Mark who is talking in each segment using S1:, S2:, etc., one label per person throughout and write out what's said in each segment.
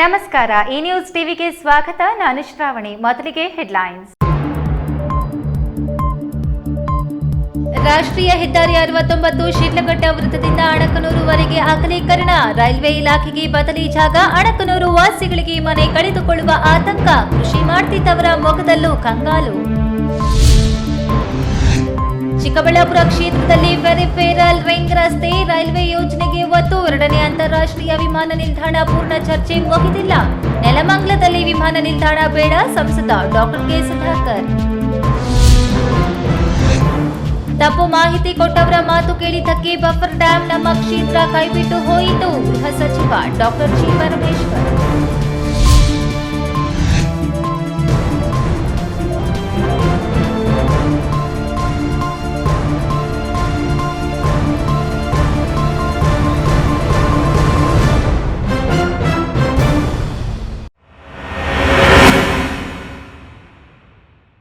S1: ನಮಸ್ಕಾರ. ಈ ನ್ಯೂಸ್ ಟಿವಿಗೆ ಸ್ವಾಗತ. ನಾನು ಶ್ರಾವಣಿ. ಮೊದಲಿಗೆ ಹೆಡ್ಲೈನ್ಸ್. ರಾಷ್ಟ್ರೀಯ ಹೆದ್ದಾರಿ 69 ಶಿಡ್ಲಘಟ್ಟ ವೃತ್ತದಿಂದ ಅಣಕನೂರುವರೆಗೆ ಅಗಲೀಕರಣ. ರೈಲ್ವೆ ಇಲಾಖೆಗೆ ಬದಲಿ ಜಾಗ. ಅಣಕನೂರು ವಾಸಿಗಳಿಗೆ ಮನೆ ಕಳೆದುಕೊಳ್ಳುವ ಆತಂಕ. ಕೃಷಿ ಮಾಡ್ತಿದ್ದವರ ಮೊಗದಲ್ಲೂ ಕಂಗಾಲು. ಚಿಕ್ಕಬಳ್ಳಾಪುರ ಕ್ಷೇತ್ರದಲ್ಲಿ ಪೆರಿಫೆರಲ್ ರಿಂಗ್ ರಸ್ತೆ ರೈಲ್ವೆ ಯೋಜನೆಗೆ ಒತ್ತು. 2ನೇ ಅಂತಾರಾಷ್ಟ್ರೀಯ ವಿಮಾನ ನಿಲ್ದಾಣ ಪೂರ್ಣ ಚರ್ಚೆ ಮುಗಿದಿಲ್ಲ. ನೆಲಮಂಗಲದಲ್ಲಿ ವಿಮಾನ ನಿಲ್ದಾಣ ಬೇಡ. ಸಂಸದ ಡಾಕ್ಟರ್ ಕೆ ಸುಧಾಕರ್. ತಪ್ಪು ಮಾಹಿತಿ ಕೊಟ್ಟವರ ಮಾತು ಕೇಳಿದ್ದಕ್ಕೆ ಬಫರ್ ಡ್ಯಾಂ ನಮ್ಮ ಕ್ಷೇತ್ರ ಕೈಬಿಟ್ಟು ಹೋಯಿತು. ಗೃಹ ಸಚಿವ ಡಾಕ್ಟರ್ ಜಿ ಪರಮೇಶ್ವರ್.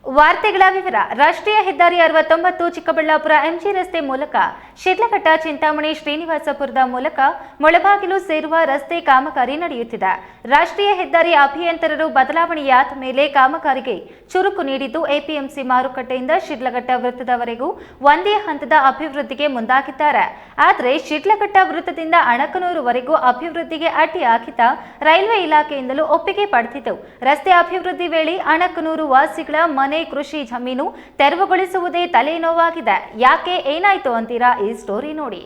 S1: ವಾರ್ತೆಗಳ ವಿವರ. ರಾಷ್ಟ್ರೀಯ ಹೆದ್ದಾರಿ 69 ಚಿಕ್ಕಬಳ್ಳಾಪುರ ಎಂಜಿ ರಸ್ತೆ ಮೂಲಕ ಶಿಡ್ಲಘಟ್ಟ ಚಿಂತಾಮಣಿ ಶ್ರೀನಿವಾಸಪುರದ ಮೂಲಕ ಮುಳಬಾಗಿಲು ಸೇರುವ ರಸ್ತೆ ಕಾಮಗಾರಿ ನಡೆಯುತ್ತಿದೆ. ರಾಷ್ಟ್ರೀಯ ಹೆದ್ದಾರಿ ಅಭಿಯಂತರರು ಬದಲಾವಣೆಯಾದ ಮೇಲೆ ಕಾಮಗಾರಿಗೆ ಚುರುಕು ನೀಡಿದ್ದು ಎಪಿಎಂಸಿ ಮಾರುಕಟ್ಟೆಯಿಂದ ಶಿಡ್ಲಘಟ್ಟ ವೃತ್ತದವರೆಗೂ ಒಂದೇ ಹಂತದ ಅಭಿವೃದ್ಧಿಗೆ ಮುಂದಾಗಿದ್ದಾರೆ. ಆದರೆ ಶಿಡ್ಲಘಟ್ಟ ವೃತ್ತದಿಂದ ಅಣಕನೂರುವರೆಗೂ ಅಭಿವೃದ್ಧಿಗೆ ಅಡ್ಡಿಯಾಗಿದ್ದ ರೈಲ್ವೆ ಇಲಾಖೆಯಿಂದಲೂ ಒಪ್ಪಿಗೆ ಪಡೆದಿದ್ದು ರಸ್ತೆ ಅಭಿವೃದ್ಧಿ ವೇಳೆ ಅಣಕನೂರು ವಾಸಿಗಳ ಮನೆ ಕೃಷಿ ಜಮೀನು ತೆರವುಗೊಳಿಸುವುದೇ ತಲೆನೋವಾಗಿದೆ. ಯಾಕೆ, ಏನಾಯ್ತು ಅಂತೀರಾ? ಈ ಸ್ಟೋರಿ ನೋಡಿ.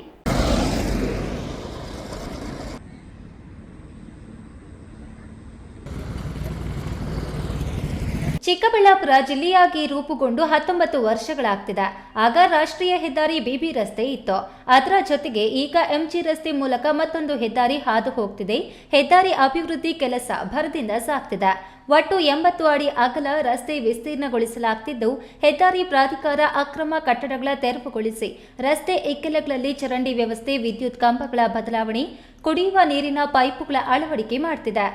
S1: ಚಿಕ್ಕಬಳ್ಳಾಪುರ ಜಿಲ್ಲೆಯಾಗಿ ರೂಪುಗೊಂಡು 19 ವರ್ಷಗಳಾಗ್ತಿದೆ. ಆಗ ರಾಷ್ಟ್ರೀಯ ಹೆದ್ದಾರಿ ಬಿಬಿ ರಸ್ತೆ ಇತ್ತು. ಅದರ ಜೊತೆಗೆ ಈಗ ಎಂಜಿ ರಸ್ತೆ ಮೂಲಕ ಮತ್ತೊಂದು ಹೆದ್ದಾರಿ ಹಾದು ಹೋಗ್ತಿದೆ. ಹೆದ್ದಾರಿ ಅಭಿವೃದ್ಧಿ ಕೆಲಸ ಭರದಿಂದ ಸಾಗ್ತಿದೆ. ಒಟ್ಟು 80 ಅಡಿ ಅಗಲ ರಸ್ತೆ ವಿಸ್ತೀರ್ಣಗೊಳಿಸಲಾಗ್ತಿದ್ದು ಹೆದ್ದಾರಿ ಪ್ರಾಧಿಕಾರ ಅಕ್ರಮ ಕಟ್ಟಡಗಳ ತೆರವುಗೊಳಿಸಿ ರಸ್ತೆ ಇಕ್ಕೆಲಗಳಲ್ಲಿ ಚರಂಡಿ ವ್ಯವಸ್ಥೆ, ವಿದ್ಯುತ್ ಕಂಬಗಳ ಬದಲಾವಣೆ, ಕುಡಿಯುವ ನೀರಿನ ಪೈಪುಗಳ ಅಳವಡಿಕೆ ಮಾಡ್ತಿದೆ.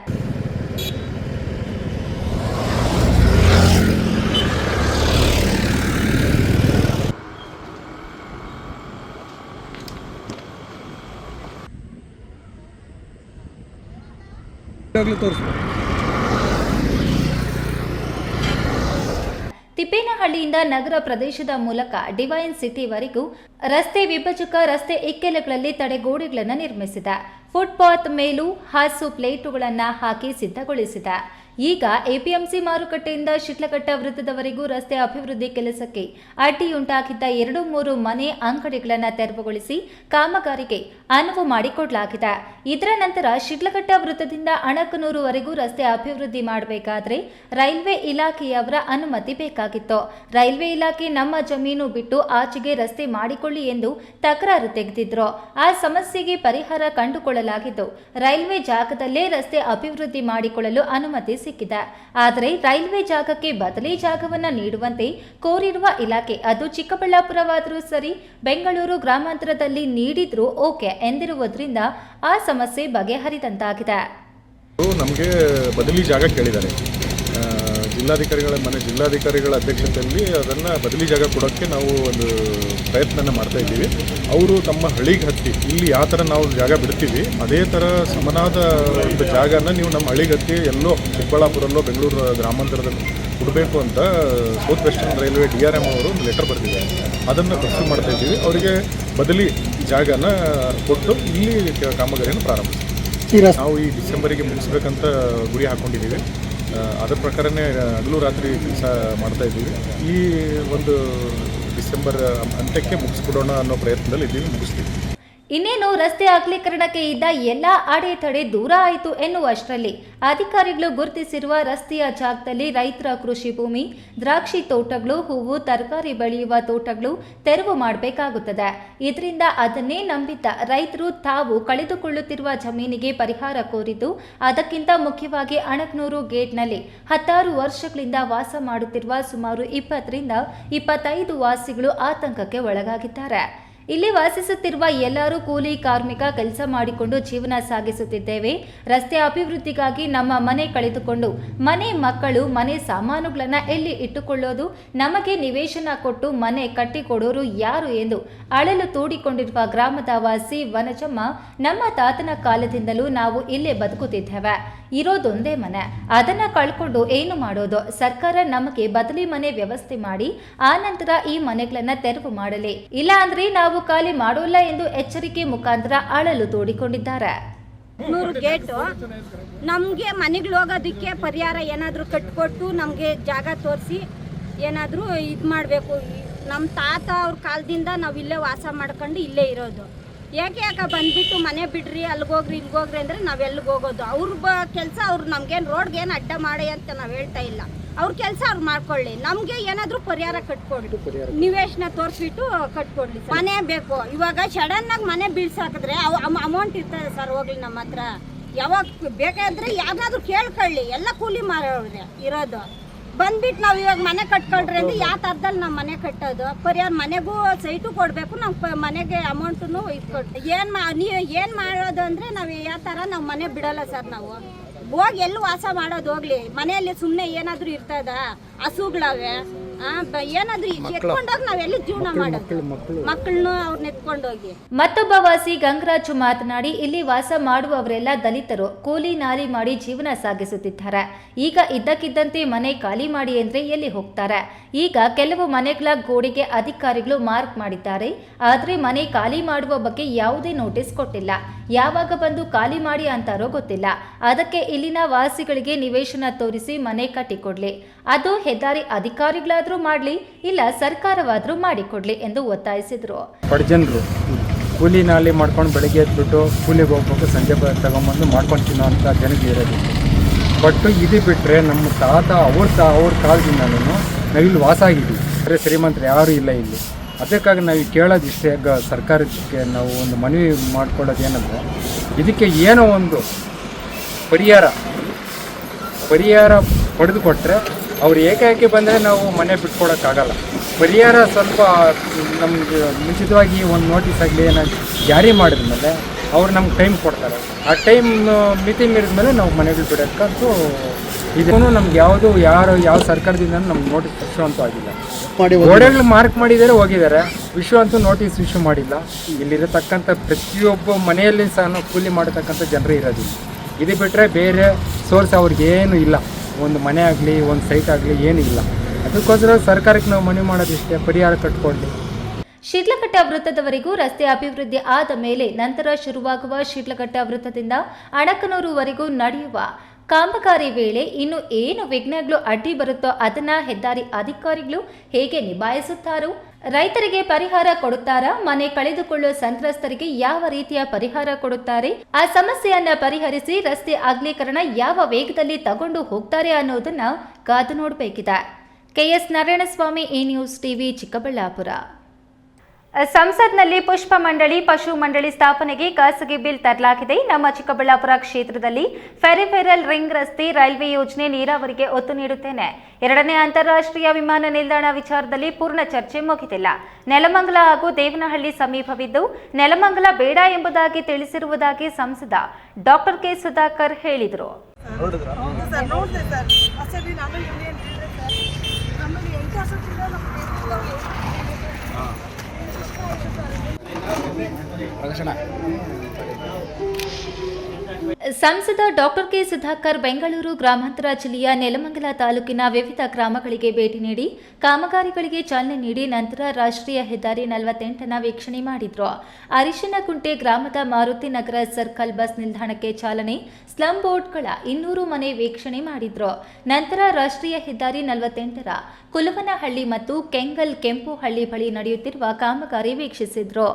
S1: ತಿಪ್ಪೇನಹಳ್ಳಿಯಿಂದ ನಗರ ಪ್ರದೇಶದ ಮೂಲಕ ಡಿವೈನ್ ಸಿಟಿವರೆಗೂ ರಸ್ತೆ ವಿಭಜಕ ರಸ್ತೆ ಇಕ್ಕೆಲಗಳಲ್ಲಿ ತಡೆಗೋಡೆಗಳನ್ನು ನಿರ್ಮಿಸಿದೆ. ಫುಟ್ಪಾತ್ ಮೇಲೂ ಹಾಸು ಪ್ಲೇಟುಗಳನ್ನು ಹಾಕಿ ಸಿದ್ಧಗೊಳಿಸಿದೆ. ಈಗ ಎಪಿಎಂಸಿ ಮಾರುಕಟ್ಟೆಯಿಂದ ಶಿಡ್ಲಘಟ್ಟ ವೃತ್ತದವರೆಗೂ ರಸ್ತೆ ಅಭಿವೃದ್ಧಿ ಕೆಲಸಕ್ಕೆ ಅಡ್ಡಿಯುಂಟಾಗಿದ್ದ 2-3 ಮನೆ ಅಂಗಡಿಗಳನ್ನು ತೆರವುಗೊಳಿಸಿ ಕಾಮಗಾರಿಗೆ ಅನುವು ಮಾಡಿಕೊಡಲಾಗಿದೆ. ಇದರ ನಂತರ ಶಿಡ್ಲಘಟ್ಟ ವೃತ್ತದಿಂದ ಅಣಕನೂರುವರೆಗೂ ರಸ್ತೆ ಅಭಿವೃದ್ಧಿ ಮಾಡಬೇಕಾದ್ರೆ ರೈಲ್ವೆ ಇಲಾಖೆಯವರ ಅನುಮತಿ ಬೇಕಾಗಿತ್ತು. ರೈಲ್ವೆ ಇಲಾಖೆ ನಮ್ಮ ಜಮೀನು ಬಿಟ್ಟು ಆಚೆಗೆ ರಸ್ತೆ ಮಾಡಿಕೊಳ್ಳಿ ಎಂದು ತಕರಾರು ತೆಗೆದಿದ್ರು. ಆ ಸಮಸ್ಯೆಗೆ ಪರಿಹಾರ ಕಂಡುಕೊಳ್ಳಲಾಗಿದ್ದು ರೈಲ್ವೆ ಜಾಗದಲ್ಲೇ ರಸ್ತೆ ಅಭಿವೃದ್ಧಿ ಮಾಡಿಕೊಳ್ಳಲು ಅನುಮತಿ ಸಿಕ್ಕಿದೆ. ಆದರೆ ರೈಲ್ವೆ ಜಾಗಕ್ಕೆ ಬದಲಿ ಜಾಗವನ್ನ ನೀಡುವಂತೆ ಕೋರಿರುವ ಇಲಾಖೆ ಅದು ಚಿಕ್ಕಬಳ್ಳಾಪುರವಾದರೂ ಸರಿ, ಬೆಂಗಳೂರು ಗ್ರಾಮಾಂತರದಲ್ಲಿ ನೀಡಿದ್ರೂ ಓಕೆ ಎಂದಿರುವುದರಿಂದ ಆ ಸಮಸ್ಯೆ ಬಗೆಹರಿದಂತಾಗಿದೆ.
S2: ನಮಗೆ ಬದಲಿ ಜಾಗ ಕೇಳಿದ್ದಾರೆ. ಜಿಲ್ಲಾಧಿಕಾರಿಗಳ ಅಧ್ಯಕ್ಷತೆಯಲ್ಲಿ ಅದನ್ನು ಬದಲಿ ಜಾಗ ಕೊಡೋಕ್ಕೆ ನಾವು ಒಂದು ಪ್ರಯತ್ನ ಮಾಡ್ತಾ ಇದ್ದೀವಿ. ಅವರು ತಮ್ಮ ಹಳ್ಳಿಗೆ ಹತ್ತಿ ಇಲ್ಲಿ ಯಾವ ಥರ ನಾವು ಜಾಗ ಬಿಡ್ತೀವಿ ಅದೇ ಥರ ಸಮನಾದ ಒಂದು ಜಾಗನ ನೀವು ನಮ್ಮ ಹಳ್ಳಿಗೆ ಹತ್ತಿ ಎಲ್ಲೋ ಚಿಕ್ಕಬಳ್ಳಾಪುರಲ್ಲೋ ಬೆಂಗಳೂರು ಗ್ರಾಮಾಂತರದಲ್ಲಿ ಕೊಡಬೇಕು ಅಂತ ಸೌತ್ ವೆಸ್ಟರ್ನ್ ರೈಲ್ವೆ DRM ಅವರು ಒಂದು ಲೆಟರ್ ಬರೆದಿದ್ದಾರೆ. ಅದನ್ನು ಪರ್ಸ್ಯೂ ಮಾಡ್ತಾ ಇದ್ದೀವಿ. ಅವರಿಗೆ ಬದಲಿ ಜಾಗನ ಕೊಟ್ಟು ಇಲ್ಲಿ ಕಾಮಗಾರಿಯನ್ನು ಪ್ರಾರಂಭಿಸ್ತೀವಿ. ನಾವು ಈ ಡಿಸೆಂಬರಿಗೆ ಮುಗಿಸ್ಬೇಕಂತ ಗುರಿ ಹಾಕ್ಕೊಂಡಿದ್ದೀವಿ. ಅದರ ಪ್ರಕಾರನೇ ಹಗಲು ರಾತ್ರಿ ಕೆಲಸ ಮಾಡ್ತಾ ಇದ್ದೀವಿ. ಈ ಒಂದು ಡಿಸೆಂಬರ್ ಅಂತ್ಯಕ್ಕೆ ಮುಗಿಸ್ಕೊಡೋಣ ಅನ್ನೋ ಪ್ರಯತ್ನದಲ್ಲಿ ಇದ್ದೀವಿ. ಮುಗಿಸ್ತೀವಿ.
S1: ಇನ್ನೇನು ರಸ್ತೆ ಅಗಲೀಕರಣಕ್ಕೆ ಇದ್ದ ಎಲ್ಲ ಅಡೆತಡೆ ದೂರ ಆಯಿತು ಎನ್ನುವಷ್ಟರಲ್ಲಿ ಅಧಿಕಾರಿಗಳು ಗುರುತಿಸಿರುವ ರಸ್ತೆಯ ಜಾಗದಲ್ಲಿ ರೈತರ ಕೃಷಿ ಭೂಮಿ, ದ್ರಾಕ್ಷಿ ತೋಟಗಳು, ಹೂವು, ತರಕಾರಿ ಬೆಳೆಯುವ ತೋಟಗಳು ತೆರವು ಮಾಡಬೇಕಾಗುತ್ತದೆ. ಇದರಿಂದ ಅದನ್ನೇ ನಂಬಿದ್ದ ರೈತರು ತಾವು ಕಳೆದುಕೊಳ್ಳುತ್ತಿರುವ ಜಮೀನಿಗೆ ಪರಿಹಾರ ಕೋರಿದ್ದು, ಅದಕ್ಕಿಂತ ಮುಖ್ಯವಾಗಿ ಅಣಕನೂರು ಗೇಟ್ನಲ್ಲಿ 16 ವರ್ಷಗಳಿಂದ ವಾಸ ಮಾಡುತ್ತಿರುವ ಸುಮಾರು 20 ರಿಂದ 25 ವಾಸಿಗಳು ಆತಂಕಕ್ಕೆ ಒಳಗಾಗಿದ್ದಾರೆ. ಇಲ್ಲಿ ವಾಸಿಸುತ್ತಿರುವ ಎಲ್ಲರೂ ಕೂಲಿ ಕಾರ್ಮಿಕ ಕೆಲಸ ಮಾಡಿಕೊಂಡು ಜೀವನ ಸಾಗಿಸುತ್ತಿದ್ದೇವೆ. ರಸ್ತೆ ಅಭಿವೃದ್ಧಿಗಾಗಿ ನಮ್ಮ ಮನೆ ಕಳೆದುಕೊಂಡು ಮನೆ ಮಕ್ಕಳು ಮನೆ ಸಾಮಾನುಗಳನ್ನ ಎಲ್ಲಿ ಇಟ್ಟುಕೊಳ್ಳೋದು? ನಮಗೆ ನಿವೇಶನ ಕೊಟ್ಟು ಮನೆ ಕಟ್ಟಿಕೊಡೋರು ಯಾರು ಎಂದು ಅಳಲು ತೋಡಿಕೊಂಡಿರುವ ಗ್ರಾಮದ ವಾಸಿ ವನಜಮ್ಮ, ನಮ್ಮ ತಾತನ ಕಾಲದಿಂದಲೂ ನಾವು ಇಲ್ಲೇ ಬದುಕುತ್ತಿದ್ದೇವೆ. ಇರೋದೊಂದೇ ಮನೆ, ಅದನ್ನ ಕಳ್ಕೊಂಡು ಏನು ಮಾಡೋದು? ಸರ್ಕಾರ ನಮಗೆ ಬದಲಿ ಮನೆ ವ್ಯವಸ್ಥೆ ಮಾಡಿ ಆ ನಂತರ ಈ ಮನೆಗಳನ್ನ ತೆರವು ಮಾಡಲಿ, ಇಲ್ಲ ಅಂದ್ರೆ ನಾವು ಖಾಲಿ ಮಾಡೋಲ್ಲ ಎಂದು ಎಚ್ಚರಿಕೆ ಮುಖಾಂತರ ಅಳಲು ತೋಡಿಕೊಂಡಿದ್ದಾರೆ.
S3: 100 ಗೇಟು ನಮಗೆ ಮನೆಗಳು ಹೋಗೋದಕ್ಕೆ ಪರಿಹಾರ ಏನಾದರೂ ಕಟ್ಕೊಟ್ಟು ನಮಗೆ ಜಾಗ ತೋರಿಸಿ ಏನಾದರೂ ಇದು ಮಾಡಬೇಕು. ನಮ್ಮ ತಾತ ಅವ್ರ ಕಾಲದಿಂದ ನಾವು ಇಲ್ಲೇ ವಾಸ ಮಾಡ್ಕೊಂಡು ಇಲ್ಲೇ ಇರೋದು. ಯಾಕೆ ಬಂದುಬಿಟ್ಟು ಮನೆ ಬಿಡ್ರಿ ಅಲ್ಲಿಗೋಗ್ರಿ ಇಲ್ಲಿಗೋಗ್ರಿ ಅಂದರೆ ನಾವು ಎಲ್ಲಿಗೆ ಹೋಗೋದು? ಅವ್ರ ಕೆಲಸ ಅವ್ರು ನಮಗೇನು ರೋಡ್ಗೇನು ಅಡ್ಡ ಮಾಡಿ ಅಂತ ನಾವು ಹೇಳ್ತಾ ಇಲ್ಲ. ಅವ್ರ ಕೆಲಸ ಅವ್ರು ಮಾಡ್ಕೊಳ್ಳಿ, ನಮಗೆ ಏನಾದರೂ ಪರಿಹಾರ ಕಟ್ಕೊಡ್ಲಿ, ನಿವೇಶನ ತೋರಿಸ್ಬಿಟ್ಟು ಕಟ್ಕೊಡ್ಲಿ. ಮನೆ ಬೇಕು. ಇವಾಗ ಸಡನ್ನಾಗಿ ಮನೆ ಬೀಳ್ಸಾಕಿದ್ರೆ ಅಮೌಂಟ್ ಇರ್ತದೆ ಸರ್, ಹೋಗ್ಲಿ ನಮ್ಮ ಹತ್ರ. ಯಾವಾಗ ಬೇಕಾದ್ರೆ ಯಾರನ್ನಾದ್ರೂ ಕೇಳ್ಕೊಳ್ಳಿ, ಎಲ್ಲ ಕೂಲಿ ಮಾರೋವ್ರೆ ಇರೋದು. ಬಂದ್ಬಿಟ್ಟು ನಾವು ಇವಾಗ ಮನೆ ಕಟ್ಕೊಳ್ರಿ ಅಂದ್ರೆ ಯಾವ ಥರದಲ್ಲಿ ನಾವು ಮನೆ ಕಟ್ಟೋದು? ಪರಿಹಾರ ಮನೆಗೂ ಸೈಟು ಕೊಡಬೇಕು, ನಮ್ಮ ಮನೆಗೆ ಅಮೌಂಟನ್ನು ಇಟ್ಕೊಟ್ಟು ನೀವು ಏನು ಮಾಡೋದು ಅಂದರೆ ನಾವು ಯಾವ ಥರ ನಾವು ಮನೆ ಬಿಡೋಲ್ಲ ಸರ್. ನಾವು ಹೋಗಿ ಎಲ್ಲಿ ವಾಸ ಮಾಡೋದು? ಹೋಗ್ಲಿ, ಮನೆಯಲ್ಲಿ ಸುಮ್ಮನೆ ಏನಾದರೂ ಇರ್ತದ? ಹಸುಗಳವೆ ಏನಾದ್ರೂ ಎತ್ಕೊಂಡೋಗಿ ನಾವೆಲ್ಲಿ ಜೀವನ ಮಾಡೋದು? ಮಕ್ಕಳನ್ನು ಅವ್ರನ್ನ ಎತ್ಕೊಂಡೋಗಿ.
S1: ಮತ್ತೊಬ್ಬ ವಾಸಿ ಗಂಗರಾಜು ಮಾತನಾಡಿ, ಇಲ್ಲಿ ವಾಸ ಮಾಡುವವರೆಲ್ಲ ದಲಿತರು, ಕೂಲಿ ನಾಲಿ ಮಾಡಿ ಜೀವನ ಸಾಗಿಸುತ್ತಿದ್ದಾರೆ. ಈಗ ಇದ್ದಕ್ಕಿದ್ದಂತೆ ಮನೆ ಖಾಲಿ ಮಾಡಿ ಅಂದ್ರೆ ಎಲ್ಲಿ ಹೋಗ್ತಾರೆ? ಈಗ ಕೆಲವು ಮನೆಗಳ ಗೋಡೆಗೆ ಅಧಿಕಾರಿಗಳು ಮಾರ್ಕ್ ಮಾಡಿದ್ದಾರೆ, ಆದ್ರೆ ಮನೆ ಖಾಲಿ ಮಾಡುವ ಬಗ್ಗೆ ಯಾವುದೇ ನೋಟಿಸ್ ಕೊಟ್ಟಿಲ್ಲ. ಯಾವಾಗ ಬಂದು ಖಾಲಿ ಮಾಡಿ ಅಂತಾರೋ ಗೊತ್ತಿಲ್ಲ. ಅದಕ್ಕೆ ಇಲ್ಲಿನ ವಾಸಿಗಳಿಗೆ ನಿವೇಶನ ತೋರಿಸಿ ಮನೆ ಕಟ್ಟಿಕೊಡ್ಲಿ. ಅದು ಹೆದ್ದಾರಿ ಅಧಿಕಾರಿಗಳಾದ್ರೂ ಮಾಡ್ಲಿ, ಇಲ್ಲ ಸರ್ಕಾರವಾದ್ರೂ ಮಾಡಿಕೊಡ್ಲಿ ಎಂದು ಒತ್ತಾಯಿಸಿದ್ರು.
S4: ಬಡಜನರು ಕೂಲಿ ನಾಲಿ ಮಾಡ್ಕೊಂಡು ಬೆಳಗ್ಗೆ ಎದ್ಬಿಟ್ಟು ಕೂಲಿಗೆ ಹೋಗ್ಬೇಕು, ಸಂಜೆ ತಗೊಂಬಂದು ಮಾಡ್ಕೊಂಡು ತಿನ್ನೋ ಅಂತ ಜನಕ್ಕೆ ಇರೋದು. ಬಟ್ ಇದು ಬಿಟ್ಟರೆ ನಮ್ಮ ತಾತ ಅವ್ರ ಕಾಲದಿಂದನೂ ನಾವಿಲ್ಲಿ ವಾಸ ಆಗಿದ್ದೀವಿ. ಅಂದರೆ ಶ್ರೀಮಂತರು ಯಾರೂ ಇಲ್ಲ ಇಲ್ಲಿ. ಅದಕ್ಕಾಗಿ ನಾವು ಕೇಳೋದಿಷ್ಟೇ, ಸರ್ಕಾರಕ್ಕೆ ನಾವು ಒಂದು ಮನವಿ ಮಾಡ್ಕೊಳ್ಳೋದು ಏನಂದರೆ, ಇದಕ್ಕೆ ಏನೋ ಒಂದು ಪರಿಹಾರ ಪಡೆದುಕೊಟ್ರೆ ಅವ್ರು ಏಕಾಏಕಿ ಬಂದರೆ ನಾವು ಮನೆ ಬಿಟ್ಕೊಡೋಕ್ಕಾಗಲ್ಲ. ಪರಿಹಾರ ಸ್ವಲ್ಪ ನಮಗೆ ಮುಂಚಿತವಾಗಿ ಒಂದು ನೋಟಿಸ್ ಆಗಲಿ ಏನಾಗಿ ಜಾರಿ ಮಾಡಿದ್ಮೇಲೆ ಅವ್ರು ನಮ್ಗೆ ಟೈಮ್ ಕೊಡ್ತಾರೆ. ಆ ಟೈಮ್ ಮಿತಿ ಮೀರಿದ ಮೇಲೆ ನಾವು ಮನೆಗಳು ಬಿಡೋಕ್ಕಂತೂ ಇದೂ ನಮ್ಗೆ ಯಾವ ಸರ್ಕಾರದಿಂದ ನಮ್ಗೆ ನೋಟಿಸ್ ಇಶ್ಯೂ ಅಂತೂ ಆಗಿಲ್ಲ. ಗೋಡೆಗಳು ಮಾರ್ಕ್ ಮಾಡಿದ್ದಾರೆ, ಹೋಗಿದ್ದಾರೆ. ಇಶ್ಯೂ ಅಂತೂ ನೋಟಿಸ್ ಇಶ್ಯೂ ಮಾಡಿಲ್ಲ. ಇಲ್ಲಿರತಕ್ಕಂಥ ಪ್ರತಿಯೊಬ್ಬ ಮನೆಯಲ್ಲಿ ಸಹ ಕೂಲಿ ಮಾಡತಕ್ಕಂಥ ಜನರು ಇರೋದಿಲ್ಲ. ಇದು ಬಿಟ್ಟರೆ ಬೇರೆ ಸೋರ್ಸ್ ಅವ್ರಿಗೇನು ಇಲ್ಲ. ಒಂದು ಮನೆ ಆಗಲಿ ಒಂದು ಸೈಟ್ ಆಗಲಿ ಏನೂ ಇಲ್ಲ. ಅದಕ್ಕೋಸ್ಕರ ಸರ್ಕಾರಕ್ಕೆ ನಾವು ಮನವಿ ಮಾಡೋದಿಷ್ಟೇ, ಪರಿಹಾರ ಕಟ್ಕೊಳ್ಳಿ.
S1: ಶಿಡ್ಲಘಟ್ಟ ವೃತ್ತದವರೆಗೂ ರಸ್ತೆ ಅಭಿವೃದ್ಧಿ ಆದ ಮೇಲೆ ನಂತರ ಶುರುವಾಗುವ ಶಿಡ್ಲಘಟ್ಟ ವೃತ್ತದಿಂದ ಅಣಕನೂರುವರೆಗೂ ನಡೆಯುವ ಕಾಮಗಾರಿ ವೇಳೆ ಇನ್ನು ಏನು ವಿಘ್ನಗಳು ಅಡ್ಡಿ ಬರುತ್ತೋ ಅದನ್ನ ಹೆದ್ದಾರಿ ಅಧಿಕಾರಿಗಳು ಹೇಗೆ ನಿಭಾಯಿಸುತ್ತಾರೋ? ರೈತರಿಗೆ ಪರಿಹಾರ ಕೊಡುತ್ತಾರಾ? ಮನೆ ಕಳೆದುಕೊಳ್ಳುವ ಸಂತ್ರಸ್ತರಿಗೆ ಯಾವ ರೀತಿಯ ಪರಿಹಾರ ಕೊಡುತ್ತಾರೆ? ಆ ಸಮಸ್ಯೆಯನ್ನ ಪರಿಹರಿಸಿ ರಸ್ತೆ ಅಗಲೀಕರಣ ಯಾವ ವೇಗದಲ್ಲಿ ತಗೊಂಡು ಹೋಗ್ತಾರೆ ಅನ್ನೋದನ್ನ ಕಾದು ನೋಡಬೇಕಿದೆ. ಕೆಎಸ್ ನಾರಾಯಣಸ್ವಾಮಿ, ಈ ನ್ಯೂಸ್ ಟಿವಿ, ಚಿಕ್ಕಬಳ್ಳಾಪುರ. ಸಂಸತ್ನಲ್ಲಿ ಪುಷ್ಪ ಮಂಡಳಿ, ಪಶು ಮಂಡಳಿ ಸ್ಥಾಪನೆಗೆ ಖಾಸಗಿ ಬಿಲ್ ತರಲಾಗಿದೆ. ನಮ್ಮ ಚಿಕ್ಕಬಳ್ಳಾಪುರ ಕ್ಷೇತ್ರದಲ್ಲಿ ಫೆರಿಫೆರಲ್ ರಿಂಗ್ ರಸ್ತೆ, ರೈಲ್ವೆ ಯೋಜನೆ, ನೀರಾವರಿಗೆ ಒತ್ತು ನೀಡುತ್ತೇನೆ. 2ನೇ ಅಂತಾರಾಷ್ಟ್ರೀಯ ವಿಮಾನ ನಿಲ್ದಾಣ ವಿಚಾರದಲ್ಲಿ ಪೂರ್ಣ ಚರ್ಚೆ ಮುಗಿದಿಲ್ಲ. ನೆಲಮಂಗಲ ಹಾಗೂ ದೇವನಹಳ್ಳಿ ಸಮೀಪವಿದ್ದು ನೆಲಮಂಗಲ ಬೇಡ ಎಂಬುದಾಗಿ ತಿಳಿಸಿರುವುದಾಗಿ ಸಂಸದ ಡಾಕ್ಟರ್ ಕೆ ಸುಧಾಕರ್ ಹೇಳಿದರು. ಸಂಸದ ಡಾಕ್ಟರ್ ಕೆ ಸುಧಾಕರ್ ಬೆಂಗಳೂರು ಗ್ರಾಮಾಂತರ ಜಿಲ್ಲೆಯ ನೆಲಮಂಗಲ ತಾಲೂಕಿನ ವಿವಿಧ ಗ್ರಾಮಗಳಿಗೆ ಭೇಟಿ ನೀಡಿ ಕಾಮಗಾರಿಗಳಿಗೆ ಚಾಲನೆ ನೀಡಿ ನಂತರ ರಾಷ್ಟ್ರೀಯ ಹೆದ್ದಾರಿ 48ನ ವೀಕ್ಷಣೆ ಮಾಡಿದ್ರು. ಅರಿಶಿನಗುಂಟೆ ಗ್ರಾಮದ ಮಾರುತಿ ನಗರ ಸರ್ಕಲ್ ಬಸ್ ನಿಲ್ದಾಣಕ್ಕೆ ಚಾಲನೆ, ಸ್ಲಂ ಬೋರ್ಡ್ಗಳ 200 ಮನೆ ವೀಕ್ಷಣೆ ಮಾಡಿದ್ರು. ನಂತರ ರಾಷ್ಟ್ರೀಯ ಹೆದ್ದಾರಿ 48ರ ಕುಲವನಹಳ್ಳಿ ಮತ್ತು ಕೆಂಗಲ್ ಕೆಂಪುಹಳ್ಳಿ ಬಳಿ ನಡೆಯುತ್ತಿರುವ ಕಾಮಗಾರಿ ವೀಕ್ಷಿಸಿದ್ರು.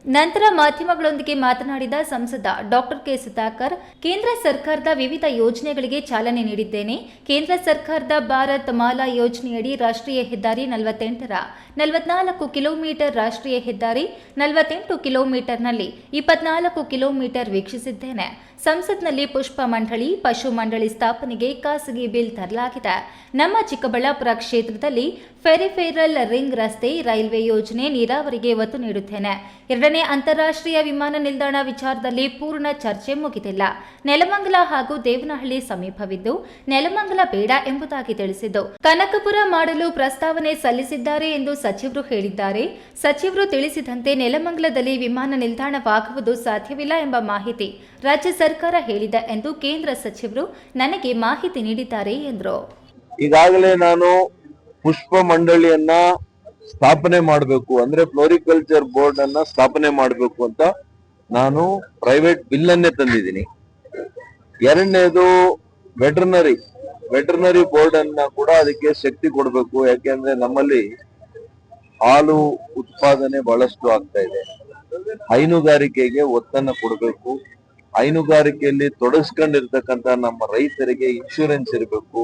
S1: ನಂತರ ಮಾಧ್ಯಮಗಳೊಂದಿಗೆ ಮಾತನಾಡಿದ ಸಂಸದ ಡಾಕ್ಟರ್ ಕೆ ಸುಧಾಕರ್, ಕೇಂದ್ರ ಸರ್ಕಾರದ ವಿವಿಧ ಯೋಜನೆಗಳಿಗೆ ಚಾಲನೆ ನೀಡಿದ್ದೇನೆ. ಕೇಂದ್ರ ಸರ್ಕಾರದ ಭಾರತ್ ಮಾಲಾ ಯೋಜನೆಯಡಿ ರಾಷ್ಟ್ರೀಯ ಹೆದ್ದಾರಿ 48ರ 44 ಕಿಲೋಮೀಟರ್, ರಾಷ್ಟ್ರೀಯ ಹೆದ್ದಾರಿ 48 ಕಿಲೋಮೀಟರ್ನಲ್ಲಿ 24 ಕಿಲೋಮೀಟರ್ ವೀಕ್ಷಿಸಿದ್ದೇನೆ. ಸಂಸತ್ನಲ್ಲಿ ಪುಷ್ಪ ಮಂಡಳಿ, ಪಶು ಮಂಡಳಿ ಸ್ಥಾಪನೆಗೆ ಖಾಸಗಿ ಬಿಲ್ ತರಲಾಗಿದೆ. ನಮ್ಮ ಚಿಕ್ಕಬಳ್ಳಾಪುರ ಕ್ಷೇತ್ರದಲ್ಲಿ ಫೆರಿಫೆರಲ್ ರಿಂಗ್ ರಸ್ತೆ, ರೈಲ್ವೆ ಯೋಜನೆ, ನೀರಾವರಿಗೆ ಒತ್ತು ನೀಡುತ್ತೇನೆ. 2ನೇ ಅಂತಾರಾಷ್ಟ್ರೀಯ ವಿಮಾನ ನಿಲ್ದಾಣ ವಿಚಾರದಲ್ಲಿ ಪೂರ್ಣ ಚರ್ಚೆ ಮುಗಿದಿಲ್ಲ. ನೆಲಮಂಗಲ ಹಾಗೂ ದೇವನಹಳ್ಳಿ ಸಮೀಪವಿದ್ದು ನೆಲಮಂಗಲ ಬೇಡ ಎಂಬುದಾಗಿ ತಿಳಿಸಿದ್ದು, ಕನಕಪುರ ಮಾಡಲು ಪ್ರಸ್ತಾವನೆ ಸಲ್ಲಿಸಿದ್ದಾರೆ ಎಂದು ಸಚಿವರು ಹೇಳಿದ್ದಾರೆ. ಸಚಿವರು ತಿಳಿಸಿದಂತೆ ನೆಲಮಂಗಲದಲ್ಲಿ ವಿಮಾನ ನಿಲ್ದಾಣವಾಗುವುದು ಸಾಧ್ಯವಿಲ್ಲ ಎಂಬ ಮಾಹಿತಿ ರಾಜ್ಯ ಸರ್ಕಾರ ಹೇಳಿದೆ ಎಂದು ಕೇಂದ್ರ ಸಚಿವರು ನನಗೆ ಮಾಹಿತಿ ನೀಡಿದ್ದಾರೆ ಎಂದರು.
S5: ಈಗಾಗಲೇ ನಾನು ಪುಷ್ಪ ಮಂಡಳಿಯನ್ನ ಸ್ಥಾಪನೆ ಮಾಡಬೇಕು ಅಂದ್ರೆ ಫ್ಲೋರಿಕಲ್ಚರ್ ಬೋರ್ಡ್ ಅನ್ನ ಸ್ಥಾಪನೆ ಮಾಡಬೇಕು ಅಂತ ನಾನು ಪ್ರೈವೇಟ್ ಬಿಲ್ ಅನ್ನೇ ತಂದಿದ್ದೀನಿ. ಎರಡನೇದು ವೆಟರ್ನರಿ ಬೋರ್ಡ್ ಅನ್ನ ಕೂಡ ಅದಕ್ಕೆ ಶಕ್ತಿ ಕೊಡಬೇಕು. ಯಾಕೆಂದ್ರೆ ನಮ್ಮಲ್ಲಿ ಹಾಲು ಉತ್ಪಾದನೆ ಬಹಳಷ್ಟು ಆಗ್ತಾ ಇದೆ. ಹೈನುಗಾರಿಕೆಗೆ ಒತ್ತನ್ನು ಕೊಡಬೇಕು. ಹೈನುಗಾರಿಕೆಯಲ್ಲಿ ತೊಡಗಿಸ್ಕೊಂಡಿರ್ತಕ್ಕಂಥ ನಮ್ಮ ರೈತರಿಗೆ ಇನ್ಶೂರೆನ್ಸ್ ಇರಬೇಕು,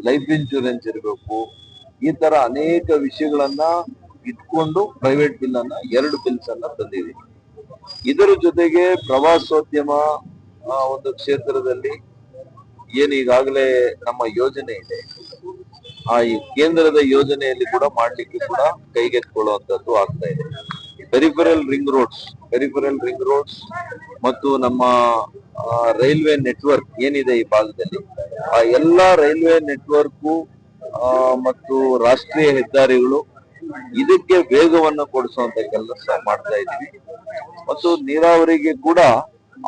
S5: ಲೈಫ್ ಇನ್ಶೂರೆನ್ಸ್ ಇರಬೇಕು. ಈ ತರ ಅನೇಕ ವಿಷಯಗಳನ್ನ ಇಟ್ಕೊಂಡು ಪ್ರೈವೇಟ್ ಬಿಲ್ ಅನ್ನ 2 ಬಿಲ್ಸ್ ಅನ್ನ ತಂದಿದ್ದೀವಿ. ಇದರ ಜೊತೆಗೆ ಪ್ರವಾಸೋದ್ಯಮ ಒಂದು ಕ್ಷೇತ್ರದಲ್ಲಿ ಏನು ಈಗಾಗಲೇ ನಮ್ಮ ಯೋಜನೆ ಇದೆ, ಆ ಈ ಕೇಂದ್ರದ ಯೋಜನೆಯಲ್ಲಿ ಕೂಡ ಮಾಡ್ಲಿಕ್ಕೆ ಕೂಡ ಕೈಗೆತ್ತಿಕೊಳ್ಳುವಂತದ್ದು ಆಗ್ತಾ ಇದೆ. ಪೆರಿಫೆರಲ್ ರಿಂಗ್ ರೋಡ್ಸ್ ಮತ್ತು ನಮ್ಮ ರೈಲ್ವೆ ನೆಟ್ವರ್ಕ್ ಏನಿದೆ ಈ ಭಾಗದಲ್ಲಿ, ಆ ಎಲ್ಲಾ ರೈಲ್ವೆ ನೆಟ್ವರ್ಕ್ ಮತ್ತು ರಾಷ್ಟ್ರೀಯ ಹೆದ್ದಾರಿಗಳು ಇದಕ್ಕೆ ವೇಗವನ್ನು ಕೊಡಿಸುವಂತ ಕೆಲಸ ಮಾಡ್ತಾ ಇದ್ದೀವಿ. ಮತ್ತು ನೀರಾವರಿಗೆ ಕೂಡ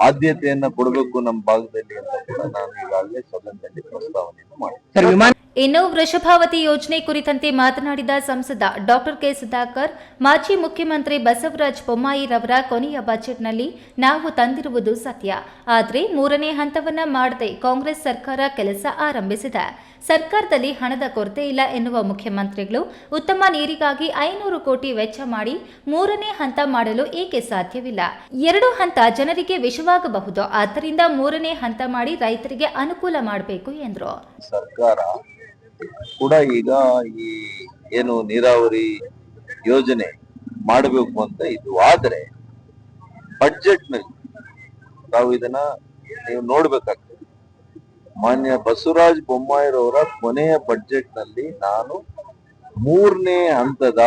S5: ಆದ್ಯತೆಯನ್ನ ಕೊಡಬೇಕು ನಮ್ಮ ಭಾಗದಲ್ಲಿ ಅಂತ ಕೂಡ ನಾನು ಈಗಾಗಲೇ ಸದನದಲ್ಲಿ ಪ್ರಸ್ತಾವನೆಯನ್ನು ಮಾಡಿದ್ದೆ.
S1: ಇನ್ನು ವೃಷಭಾವತಿ ಯೋಜನೆ ಕುರಿತಂತೆ ಮಾತನಾಡಿದ ಸಂಸದ ಡಾಕ್ಟರ್ ಕೆ ಸುಧಾಕರ್, ಮಾಜಿ ಮುಖ್ಯಮಂತ್ರಿ ಬಸವರಾಜ ಬೊಮ್ಮಾಯಿರವರ ಕೊನೆಯ ಬಜೆಟ್ನಲ್ಲಿ ನಾವು ತಂದಿರುವುದು ಸತ್ಯ. ಆದರೆ 3ನೇ ಹಂತವನ್ನ ಮಾಡದೆ ಕಾಂಗ್ರೆಸ್ ಸರ್ಕಾರ ಕೆಲಸ ಆರಂಭಿಸಿದೆ. ಸರ್ಕಾರದಲ್ಲಿ ಹಣದ ಕೊರತೆ ಇಲ್ಲ ಎನ್ನುವ ಮುಖ್ಯಮಂತ್ರಿಗಳು ಉತ್ತಮ ನೀರಿಗಾಗಿ 500 ಕೋಟಿ ವೆಚ್ಚ ಮಾಡಿ 3ನೇ ಹಂತ ಮಾಡಲು ಏಕೆ ಸಾಧ್ಯವಿಲ್ಲ? 2 ಹಂತ ಜನರಿಗೆ ವಿಷವಾಗಬಹುದು. ಆದ್ದರಿಂದ 3ನೇ ಹಂತ ಮಾಡಿ ರೈತರಿಗೆ ಅನುಕೂಲ ಮಾಡಬೇಕು ಎಂದರು.
S5: ಸರ್ಕಾರ ಕೂಡ ಈಗ ಈ ಏನು ನೀರಾವರಿ ಯೋಜನೆ ಮಾಡಬೇಕು ಅಂತ ಇದು, ಆದ್ರೆ ಬಜೆಟ್ ನಲ್ಲಿ ನಾವು ಇದನ್ನ ನೀವು ನೋಡ್ಬೇಕಾಗ್ತದೆ. ಮಾನ್ಯ ಬಸವರಾಜ ಬೊಮ್ಮಾಯಿರವರ ಕೊನೆಯ ಬಜೆಟ್ ನಲ್ಲಿ ನಾನು 3ನೇ ಹಂತದ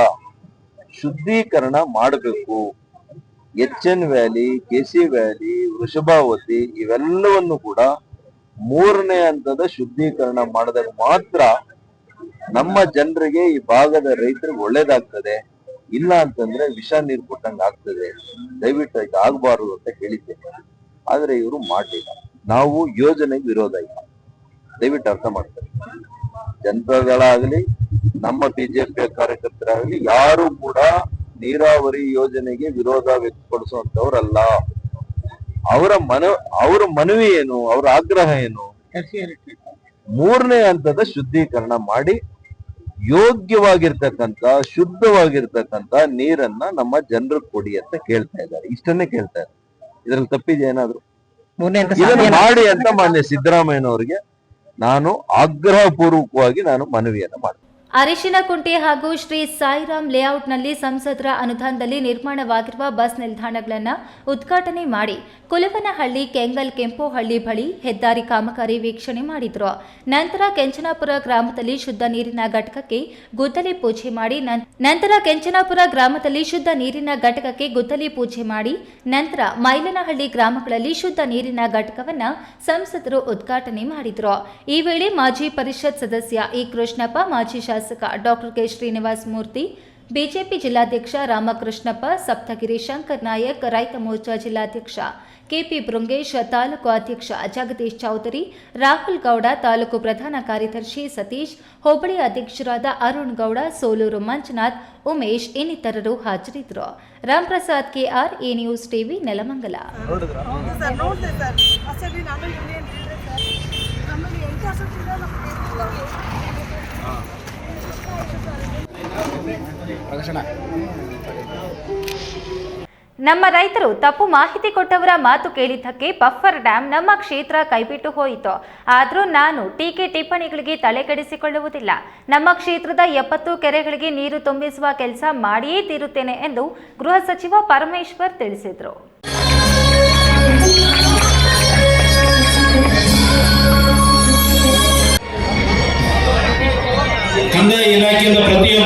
S5: ಶುದ್ಧೀಕರಣ ಮಾಡಬೇಕು, HN valley, KC valley, Vrishabhavathi ಇವೆಲ್ಲವನ್ನು ಕೂಡ 3ನೇ ಹಂತದ ಶುದ್ಧೀಕರಣ ಮಾಡಿದಾಗ ಮಾತ್ರ ನಮ್ಮ ಜನರಿಗೆ, ಈ ಭಾಗದ ರೈತರಿಗೆ ಒಳ್ಳೇದಾಗ್ತದೆ. ಇಲ್ಲ ಅಂತಂದ್ರೆ ವಿಷ ನೀರು ಕೊಟ್ಟಂಗ ಆಗ್ತದೆ. ದಯವಿಟ್ಟು ಇದು ಆಗ್ಬಾರ್ದು ಅಂತ ಹೇಳಿದ್ದೇನೆ. ಆದ್ರೆ ಇವರು ಮಾಡಲಿಲ್ಲ. ನಾವು ಯೋಜನೆಗೆ ವಿರೋಧ ಇಲ್ಲ, ದಯವಿಟ್ಟು ಅರ್ಥ ಮಾಡ್ತಾರೆ. ಜನತಾದಳಾಗ್ಲಿ ನಮ್ಮ ಬಿಜೆಪಿಯ ಕಾರ್ಯಕರ್ತರಾಗಲಿ ಯಾರು ಕೂಡ ನೀರಾವರಿ ಯೋಜನೆಗೆ ವಿರೋಧ ವ್ಯಕ್ತಪಡಿಸುವಂತವ್ರಲ್ಲ. ಅವರ ಮನವಿ ಏನು, ಅವರ ಆಗ್ರಹ ಏನು? 3ನೇ ಹಂತದ ಶುದ್ಧೀಕರಣ ಮಾಡಿ ಯೋಗ್ಯವಾಗಿರ್ತಕ್ಕಂಥ ಶುದ್ಧವಾಗಿರ್ತಕ್ಕಂಥ ನೀರನ್ನ ನಮ್ಮ ಜನರಿಗೆ ಕೊಡಿ ಅಂತ ಕೇಳ್ತಾ ಇದ್ದಾರೆ. ಇಷ್ಟನ್ನೇ ಕೇಳ್ತಾ ಇದ್ದಾರೆ. ಇದ್ರಲ್ಲಿ ತಪ್ಪಿದೆ ಏನಾದ್ರು? ಇದನ್ನು ಮಾಡಿ ಅಂತ ಮಾನ್ಯ ಸಿದ್ದರಾಮಯ್ಯನವರಿಗೆ ನಾನು ಆಗ್ರಹ ಪೂರ್ವಕವಾಗಿ ನಾನು ಮನವಿಯನ್ನ ಮಾಡ್ತೀನಿ.
S1: ಅರಿಶಿನಕುಂಟೆ ಹಾಗೂ ಶ್ರೀ ಸಾಯಿರಾಮ್ ಲೇಔಟ್ನಲ್ಲಿ ಸಂಸದರ ಅನುದಾನದಲ್ಲಿ ನಿರ್ಮಾಣವಾಗಿರುವ ಬಸ್ ನಿಲ್ದಾಣಗಳನ್ನು ಉದ್ಘಾಟನೆ ಮಾಡಿ ಕುಲವನಹಳ್ಳಿ, ಕೆಂಗಲ್, ಕೆಂಪೋಹಳ್ಳಿ ಬಳಿ ಹೆದ್ದಾರಿ ಕಾಮಗಾರಿ ವೀಕ್ಷಣೆ ಮಾಡಿದರು. ನಂತರ ಕೆಂಚನಾಪುರ ಗ್ರಾಮದಲ್ಲಿ ಶುದ್ಧ ನೀರಿನ ಘಟಕಕ್ಕೆ ಗುದ್ದಲಿ ಪೂಜೆ ಮಾಡಿ ನಂತರ ಮೈಲನಹಳ್ಳಿ ಗ್ರಾಮಗಳಲ್ಲಿ ಶುದ್ಧ ನೀರಿನ ಘಟಕವನ್ನು ಸಂಸದರು ಉದ್ಘಾಟನೆ ಮಾಡಿದರು. ಈ ವೇಳೆ ಮಾಜಿ ಪರಿಷತ್ ಸದಸ್ಯ ಇ ಕೃಷ್ಣಪ್ಪ, ಮಾಜಿ ಶಾಸಕ doctor K Srinivasa Murthy, BJP ಜಿಲ್ಲಾಧ್ಯಕ್ಷ ರಾಮಕೃಷ್ಣಪ್ಪ, ಸಪ್ತಗಿರಿ ಶಂಕರ್ ನಾಯಕ್, ರೈತ ಮೋರ್ಚಾ ಜಿಲ್ಲಾಧ್ಯಕ್ಷ ಕೆಪಿ ಬೃಂಗೇಶ್, ತಾಲೂಕು ಅಧ್ಯಕ್ಷ ಜಗದೀಶ್ ಚೌಧರಿ, ರಾಹುಲ್ ಗೌಡ, ತಾಲೂಕು ಪ್ರಧಾನ ಕಾರ್ಯದರ್ಶಿ ಸತೀಶ್, ಹೋಬಳಿ ಅಧ್ಯಕ್ಷರಾದ ಅರುಣ್ ಗೌಡ, ಸೋಲೂರು ಮಂಜುನಾಥ್, ಉಮೇಶ್ ಇನ್ನಿತರರು ಹಾಜರಿದ್ದರು. Ramprasad K R, A news TV, Nelamangala. ನಮ್ಮ ರೈತರು ತಪ್ಪು ಮಾಹಿತಿ ಕೊಟ್ಟವರ ಮಾತು ಕೇಳಿದ್ದಕ್ಕೆ ಬಫರ್ ಡ್ಯಾಂ ನಮ್ಮ ಕ್ಷೇತ್ರ ಕೈಬಿಟ್ಟು ಹೋಯಿತು. ಆದರೂ ನಾನು ಟೀಕೆ ಟಿಪ್ಪಣಿಗಳಿಗೆ ತಲೆಕೆಡಿಸಿಕೊಳ್ಳುವುದಿಲ್ಲ. ನಮ್ಮ ಕ್ಷೇತ್ರದ 70 ಕೆರೆಗಳಿಗೆ ನೀರು ತುಂಬಿಸುವ ಕೆಲಸ ಮಾಡಿಯೇ ತೀರುತ್ತೇನೆ ಎಂದು ಗೃಹ ಸಚಿವ ಪರಮೇಶ್ವರ್ ತಿಳಿಸಿದರು.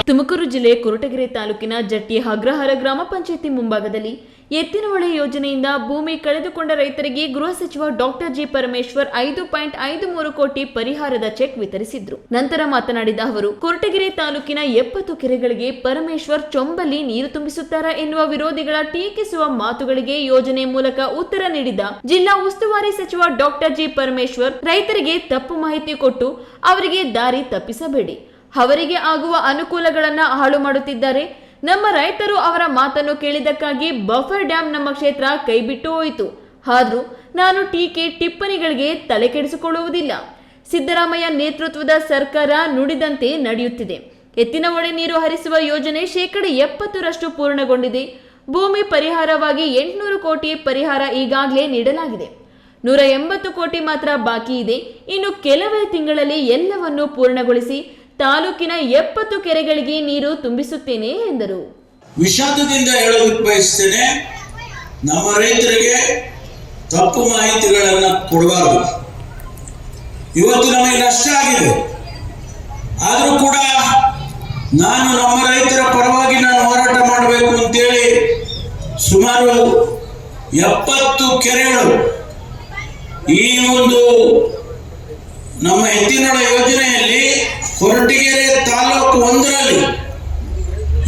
S6: ತುಮಕೂರು ಜಿಲ್ಲೆ ಕೊರಟಗೆರೆ ತಾಲೂಕಿನ ಜಟ್ಟಿ ಅಗ್ರಹಾರ ಗ್ರಾಮ ಪಂಚಾಯಿತಿ ಮುಂಭಾಗದಲ್ಲಿ ಎತ್ತಿನಹೊಳೆ ಯೋಜನೆಯಿಂದ ಭೂಮಿ ಕಳೆದುಕೊಂಡ ರೈತರಿಗೆ ಗೃಹ ಸಚಿವ ಡಾಕ್ಟರ್ ಜಿ ಪರಮೇಶ್ವರ್ 5.53 ಕೋಟಿ ಪರಿಹಾರದ ಚೆಕ್ ವಿತರಿಸಿದ್ರು. ನಂತರ ಮಾತನಾಡಿದ ಅವರು, ಕೊರಟಗೆರೆ ತಾಲೂಕಿನ 70 ಕೆರೆಗಳಿಗೆ ಪರಮೇಶ್ವರ್ ಚೊಂಬಲ್ಲಿ ನೀರು ತುಂಬಿಸುತ್ತಾರಾ ಎನ್ನುವ ವಿರೋಧಿಗಳ ಟೀಕಿಸುವ ಮಾತುಗಳಿಗೆ ಯೋಜನೆ ಮೂಲಕ ಉತ್ತರ ನೀಡಿದ ಜಿಲ್ಲಾ ಉಸ್ತುವಾರಿ ಸಚಿವ ಡಾಕ್ಟರ್ ಜಿ ಪರಮೇಶ್ವರ್, ರೈತರಿಗೆ ತಪ್ಪು ಮಾಹಿತಿ ಕೊಟ್ಟು ಅವರಿಗೆ ದಾರಿ ತಪ್ಪಿಸಬೇಡಿ. ಅವರಿಗೆ ಆಗುವ ಅನುಕೂಲಗಳನ್ನ ಹಾಳು ಮಾಡುತ್ತಿದ್ದಾರೆ. ನಮ್ಮ ರೈತರು ಅವರ ಮಾತನ್ನು ಕೇಳಿದ್ದಕ್ಕಾಗಿ ಬಫರ್ ಡ್ಯಾಂ ನಮ್ಮ ಕ್ಷೇತ್ರ ಕೈಬಿಟ್ಟು ಹೋಯಿತು. ಆದರೂ ನಾನು ಟೀಕೆ ಟಿಪ್ಪಣಿಗಳಿಗೆ ತಲೆ ಕೆಡಿಸಿಕೊಳ್ಳುವುದಿಲ್ಲ. ಸಿದ್ದರಾಮಯ್ಯ ನೇತೃತ್ವದ ಸರ್ಕಾರ ನುಡಿದಂತೆ ನಡೆಯುತ್ತಿದೆ. ಎತ್ತಿನಹೊಳೆ ನೀರು ಹರಿಸುವ ಯೋಜನೆ 70% ಪೂರ್ಣಗೊಂಡಿದೆ. ಭೂಮಿ ಪರಿಹಾರವಾಗಿ 800 ಕೋಟಿ ಪರಿಹಾರ ಈಗಾಗಲೇ ನೀಡಲಾಗಿದೆ. 180 ಕೋಟಿ ಮಾತ್ರ ಬಾಕಿ ಇದೆ. ಇನ್ನು ಕೆಲವೇ ತಿಂಗಳಲ್ಲಿ ಎಲ್ಲವನ್ನೂ ಪೂರ್ಣಗೊಳಿಸಿ ತಾಲೂಕಿನ 70 ಕೆರೆಗಳಿಗೆ ನೀರು ತುಂಬಿಸುತ್ತೇನೆ ಎಂದರು.
S7: ವಿಷಾದದಿಂದ ಹೇಳೋದಕ್ಕೆ ಬಯಸ್ತೇನೆ, ನಮ್ಮ ರೈತರಿಗೆ ತಪ್ಪು ಮಾಹಿತಿಗಳನ್ನು ಕೊಡಬಾರದು. ಇವತ್ತು ನಮಗೆ ನಷ್ಟ ಆಗಿದೆ. ಆದರೂ ಕೂಡ ನಾನು ನಮ್ಮ ರೈತರ ಪರವಾಗಿ ಹೋರಾಟ ಮಾಡಬೇಕು ಅಂತೇಳಿ ಸುಮಾರು 70 ಕೆರೆಗಳು ಈ ಒಂದು ನಮ್ಮ ಎತ್ತಿನಹೊಳೆ ಯೋಜನೆಯಲ್ಲಿ ಕೊರಟಗೆರೆ ತಾಲೂಕು 1ರಲ್ಲಿ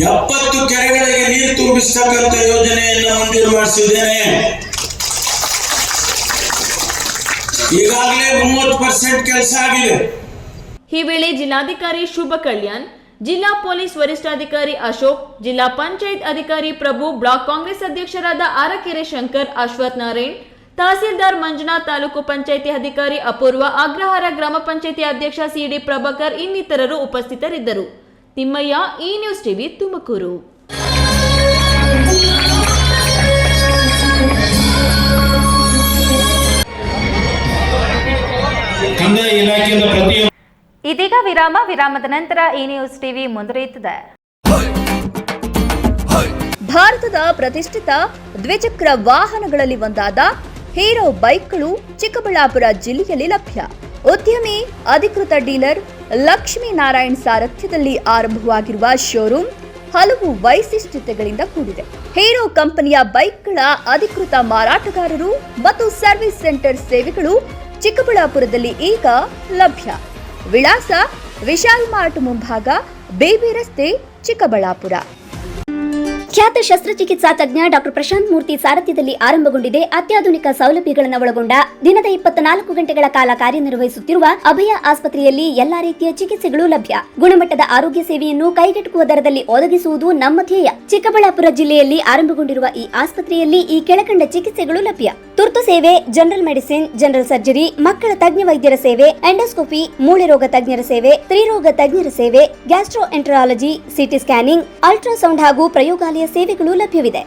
S7: 70 ಕೆರೆಗಳಿಗೆ ನೀರು ತುಂಬಿಸತಕ್ಕಂಥ ಯೋಜನೆಯನ್ನು ಮಂಜೂರು ಮಾಡಿಸಿದ್ದೇನೆ. ಈಗಾಗಲೇ 30% ಕೆಲಸ ಆಗಿದೆ.
S6: ಈ ವೇಳೆ ಜಿಲ್ಲಾಧಿಕಾರಿ ಶುಭ ಕಲ್ಯಾಣ್, ಜಿಲ್ಲಾ ಪೊಲೀಸ್ ವರಿಷ್ಠಾಧಿಕಾರಿ ಅಶೋಕ್, ಜಿಲ್ಲಾ ಪಂಚಾಯತ್ ಅಧಿಕಾರಿ ಪ್ರಭು, ಬ್ಲಾಕ್ ಕಾಂಗ್ರೆಸ್ ಅಧ್ಯಕ್ಷರಾದ ಅರಕೆರೆ ಶಂಕರ್, ಅಶ್ವಥ್ ನಾರಾಯಣ್, ತಹಸೀಲ್ದಾರ್ ಮಂಜುನಾಥ್, ತಾಲೂಕು ಪಂಚಾಯಿತಿ ಅಧಿಕಾರಿ ಅಪೂರ್ವ, ಅಗ್ರಹಾರ ಗ್ರಾಮ ಪಂಚಾಯಿತಿ ಅಧ್ಯಕ್ಷ ಸಿಡಿ ಪ್ರಭಾಕರ್ ಇನ್ನಿತರರು ಉಪಸ್ಥಿತರಿದ್ದರು. ತಿಮ್ಮಯ್ಯ, ಈ ನ್ಯೂಸ್ ಟಿವಿ, ತುಮಕೂರು.
S1: ಇದೀಗ ವಿರಾಮದ ನಂತರ ಈ ನ್ಯೂಸ್ ಟಿವಿ ಮುಂದುವರಿಯುತ್ತದೆ.
S8: ಭಾರತದ ಪ್ರತಿಷ್ಠಿತ ದ್ವಿಚಕ್ರ ವಾಹನಗಳಲ್ಲಿ ಒಂದಾದ ಹೀರೋ ಬೈಕ್ಗಳು ಚಿಕ್ಕಬಳ್ಳಾಪುರ ಜಿಲ್ಲೆಯಲ್ಲಿ ಲಭ್ಯ. ಉದ್ಯಮಿ ಅಧಿಕೃತ ಡೀಲರ್ ಲಕ್ಷ್ಮೀನಾರಾಯಣ್ ಸಾರಥ್ಯದಲ್ಲಿ ಆರಂಭವಾಗಿರುವ ಶೋರೂಮ್ ಹಲವು ವೈಶಿಷ್ಟ್ಯತೆಗಳಿಂದ ಕೂಡಿದೆ. ಹೀರೋ ಕಂಪನಿಯ ಬೈಕ್ಗಳ ಅಧಿಕೃತ ಮಾರಾಟಗಾರರು ಮತ್ತು ಸರ್ವಿಸ್ ಸೆಂಟರ್ ಸೇವೆಗಳು ಚಿಕ್ಕಬಳ್ಳಾಪುರದಲ್ಲಿ ಈಗ ಲಭ್ಯ. ವಿಳಾಸ ವಿಶಾಲ್ ಮಾರ್ಟ್ ಮುಂಭಾಗ, ಬೇಬಿ ರಸ್ತೆ, ಚಿಕ್ಕಬಳ್ಳಾಪುರ.
S9: ಖ್ಯಾತ ಶಸ್ತ್ರಚಿಕಿತ್ಸಾ ತಜ್ಞ ಡಾಕ್ಟರ್ ಪ್ರಶಾಂತ್ ಮೂರ್ತಿ ಸಾರಥ್ಯದಲ್ಲಿ ಆರಂಭಗೊಂಡಿದೆ. ಅತ್ಯಾಧುನಿಕ ಸೌಲಭ್ಯಗಳನ್ನು ಒಳಗೊಂಡ ದಿನದ 24 ಗಂಟೆಗಳ ಕಾಲ ಕಾರ್ಯನಿರ್ವಹಿಸುತ್ತಿರುವ ಅಭಯ ಆಸ್ಪತ್ರೆಯಲ್ಲಿ ಎಲ್ಲಾ ರೀತಿಯ ಚಿಕಿತ್ಸೆಗಳು ಲಭ್ಯ. ಗುಣಮಟ್ಟದ ಆರೋಗ್ಯ ಸೇವೆಯನ್ನು ಕೈಗೆಟುಕುವ ದರದಲ್ಲಿ ಒದಗಿಸುವುದು ನಮ್ಮ ಧ್ಯೇಯ. ಚಿಕ್ಕಬಳ್ಳಾಪುರ ಜಿಲ್ಲೆಯಲ್ಲಿ ಆರಂಭಗೊಂಡಿರುವ ಈ ಆಸ್ಪತ್ರೆಯಲ್ಲಿ ಈ ಕೆಳಕಂಡ ಚಿಕಿತ್ಸೆಗಳು ಲಭ್ಯ: ತುರ್ತು ಸೇವೆ, ಜನರಲ್ ಮೆಡಿಸಿನ್, ಜನರಲ್ ಸರ್ಜರಿ, ಮಕ್ಕಳ ತಜ್ಞ ವೈದ್ಯರ ಸೇವೆ, ಎಂಡೋಸ್ಕೋಪಿ, ಮೂಳೆ ರೋಗ ತಜ್ಞರ ಸೇವೆ, ಸ್ತ್ರೀರೋಗ ತಜ್ಞರ ಸೇವೆ, gastro enterology, CT scanning, ultrasound ಹಾಗೂ ಪ್ರಯೋಗಾಲಯ ಸೇವೆಗಳು ಲಭ್ಯವಿದೆ.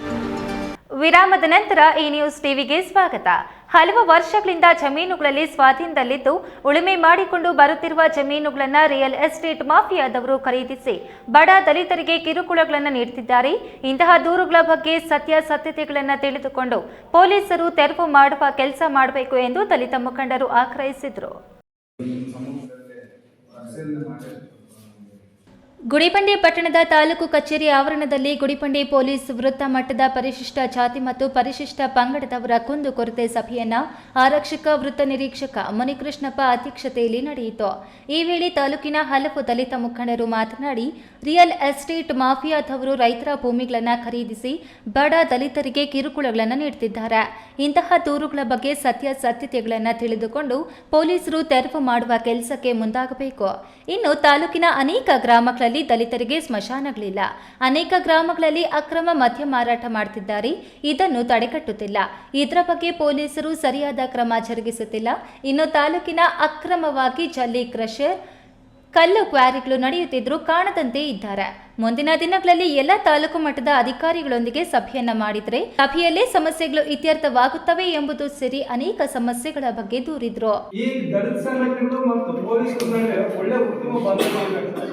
S1: ವಿರಾಮದ ನಂತರ ಈ ನ್ಯೂಸ್ ಟಿವಿಗೆ ಸ್ವಾಗತ. ಹಲವು ವರ್ಷಗಳಿಂದ ಜಮೀನುಗಳಲ್ಲಿ ಸ್ವಾಧೀನದಲ್ಲಿದ್ದು ಉಳುಮೆ ಮಾಡಿಕೊಂಡು ಬರುತ್ತಿರುವ ಜಮೀನುಗಳನ್ನು ರಿಯಲ್ ಎಸ್ಟೇಟ್ ಮಾಫಿಯಾದವರು ಖರೀದಿಸಿ ಬಡ ದಲಿತರಿಗೆ ಕಿರುಕುಳಗಳನ್ನು ನೀಡುತ್ತಿದ್ದಾರೆ. ಇಂತಹ ದೂರುಗಳ ಬಗ್ಗೆ ಸತ್ಯಾಸತ್ಯತೆಗಳನ್ನು ತಿಳಿದುಕೊಂಡು ಪೊಲೀಸರು ತೆರವು ಮಾಡುವ ಕೆಲಸ ಮಾಡಬೇಕು ಎಂದು ದಲಿತ ಮುಖಂಡರು ಆಗ್ರಹಿಸಿದರು. ಗುಡಿಬಂಡೆ ಪಟ್ಟಣದ ತಾಲೂಕು ಕಚೇರಿ ಆವರಣದಲ್ಲಿ ಗುಡಿಬಂಡೆ ಪೊಲೀಸ್ ವೃತ್ತ ಮಟ್ಟದ ಪರಿಶಿಷ್ಟ ಜಾತಿ ಮತ್ತು ಪರಿಶಿಷ್ಟ ಪಂಗಡದವರ ಕುಂದುಕೊರತೆ ಸಭೆಯನ್ನ ಆರಕ್ಷಕ ವೃತ್ತ ನಿರೀಕ್ಷಕ ಮುನಿಕೃಷ್ಣಪ್ಪ ಅಧ್ಯಕ್ಷತೆಯಲ್ಲಿ ನಡೆಯಿತು. ಈ ವೇಳೆ ತಾಲೂಕಿನ ಹಲವು ದಲಿತ ಮುಖಂಡರು ಮಾತನಾಡಿ, ರಿಯಲ್ ಎಸ್ಟೇಟ್ ಮಾಫಿಯಾದವರು ರೈತರ ಭೂಮಿಗಳನ್ನು ಖರೀದಿಸಿ ಬಡ ದಲಿತರಿಗೆ ಕಿರುಕುಳಗಳನ್ನು ನೀಡುತ್ತಿದ್ದಾರೆ. ಇಂತಹ ದೂರುಗಳ ಬಗ್ಗೆ ಸತ್ಯಾಸತ್ಯತೆಗಳನ್ನು ತಿಳಿದುಕೊಂಡು ಪೊಲೀಸರು ತೆರವು ಮಾಡುವ ಕೆಲಸಕ್ಕೆ ಮುಂದಾಗಬೇಕು. ಇನ್ನು ತಾಲೂಕಿನ ಅನೇಕ ಗ್ರಾಮಗಳಲ್ಲಿ ದಲಿತರಿಗೆ ಸ್ಮಶಾನಗಳಿಲ್ಲ. ಅನೇಕ ಗ್ರಾಮಗಳಲ್ಲಿ ಅಕ್ರಮ ಮದ್ಯ ಮಾರಾಟ ಮಾಡುತ್ತಿದ್ದಾರೆ. ಇದನ್ನು ತಡೆಗಟ್ಟುತ್ತಿಲ್ಲ. ಇದರ ಬಗ್ಗೆ ಪೊಲೀಸರು ಸರಿಯಾದ ಕ್ರಮ ಜರುಗಿಸುತ್ತಿಲ್ಲ. ಇನ್ನು ತಾಲೂಕಿನ ಅಕ್ರಮವಾಗಿ ಜಲ್ಲಿ ಕ್ರಷರ್, ಕಲ್ಲು ಕ್ವಾರಿಗಳು ನಡೆಯುತ್ತಿದ್ದರೂ ಕಾಣದಂತೆ ಇದ್ದಾರೆ. ಮುಂದಿನ ದಿನಗಳಲ್ಲಿ ಎಲ್ಲ ತಾಲೂಕು ಮಟ್ಟದ ಅಧಿಕಾರಿಗಳೊಂದಿಗೆ ಸಭೆಯನ್ನ ಮಾಡಿದ್ರೆ ಸಭೆಯಲ್ಲೇ ಸಮಸ್ಯೆಗಳು ಇತ್ಯರ್ಥವಾಗುತ್ತವೆ ಎಂಬುದು ಸೇರಿ ಅನೇಕ ಸಮಸ್ಯೆಗಳ ಬಗ್ಗೆ ದೂರಿದ್ರು.
S10: ಈ ದಲಿತ ಸಂಘಟನೆಗಳು ಮತ್ತು ಪೊಲೀಸರ ಮೇಲೆ ಒಳ್ಳೆ ಉತ್ತಮ ಬಾಧ್ಯತೆ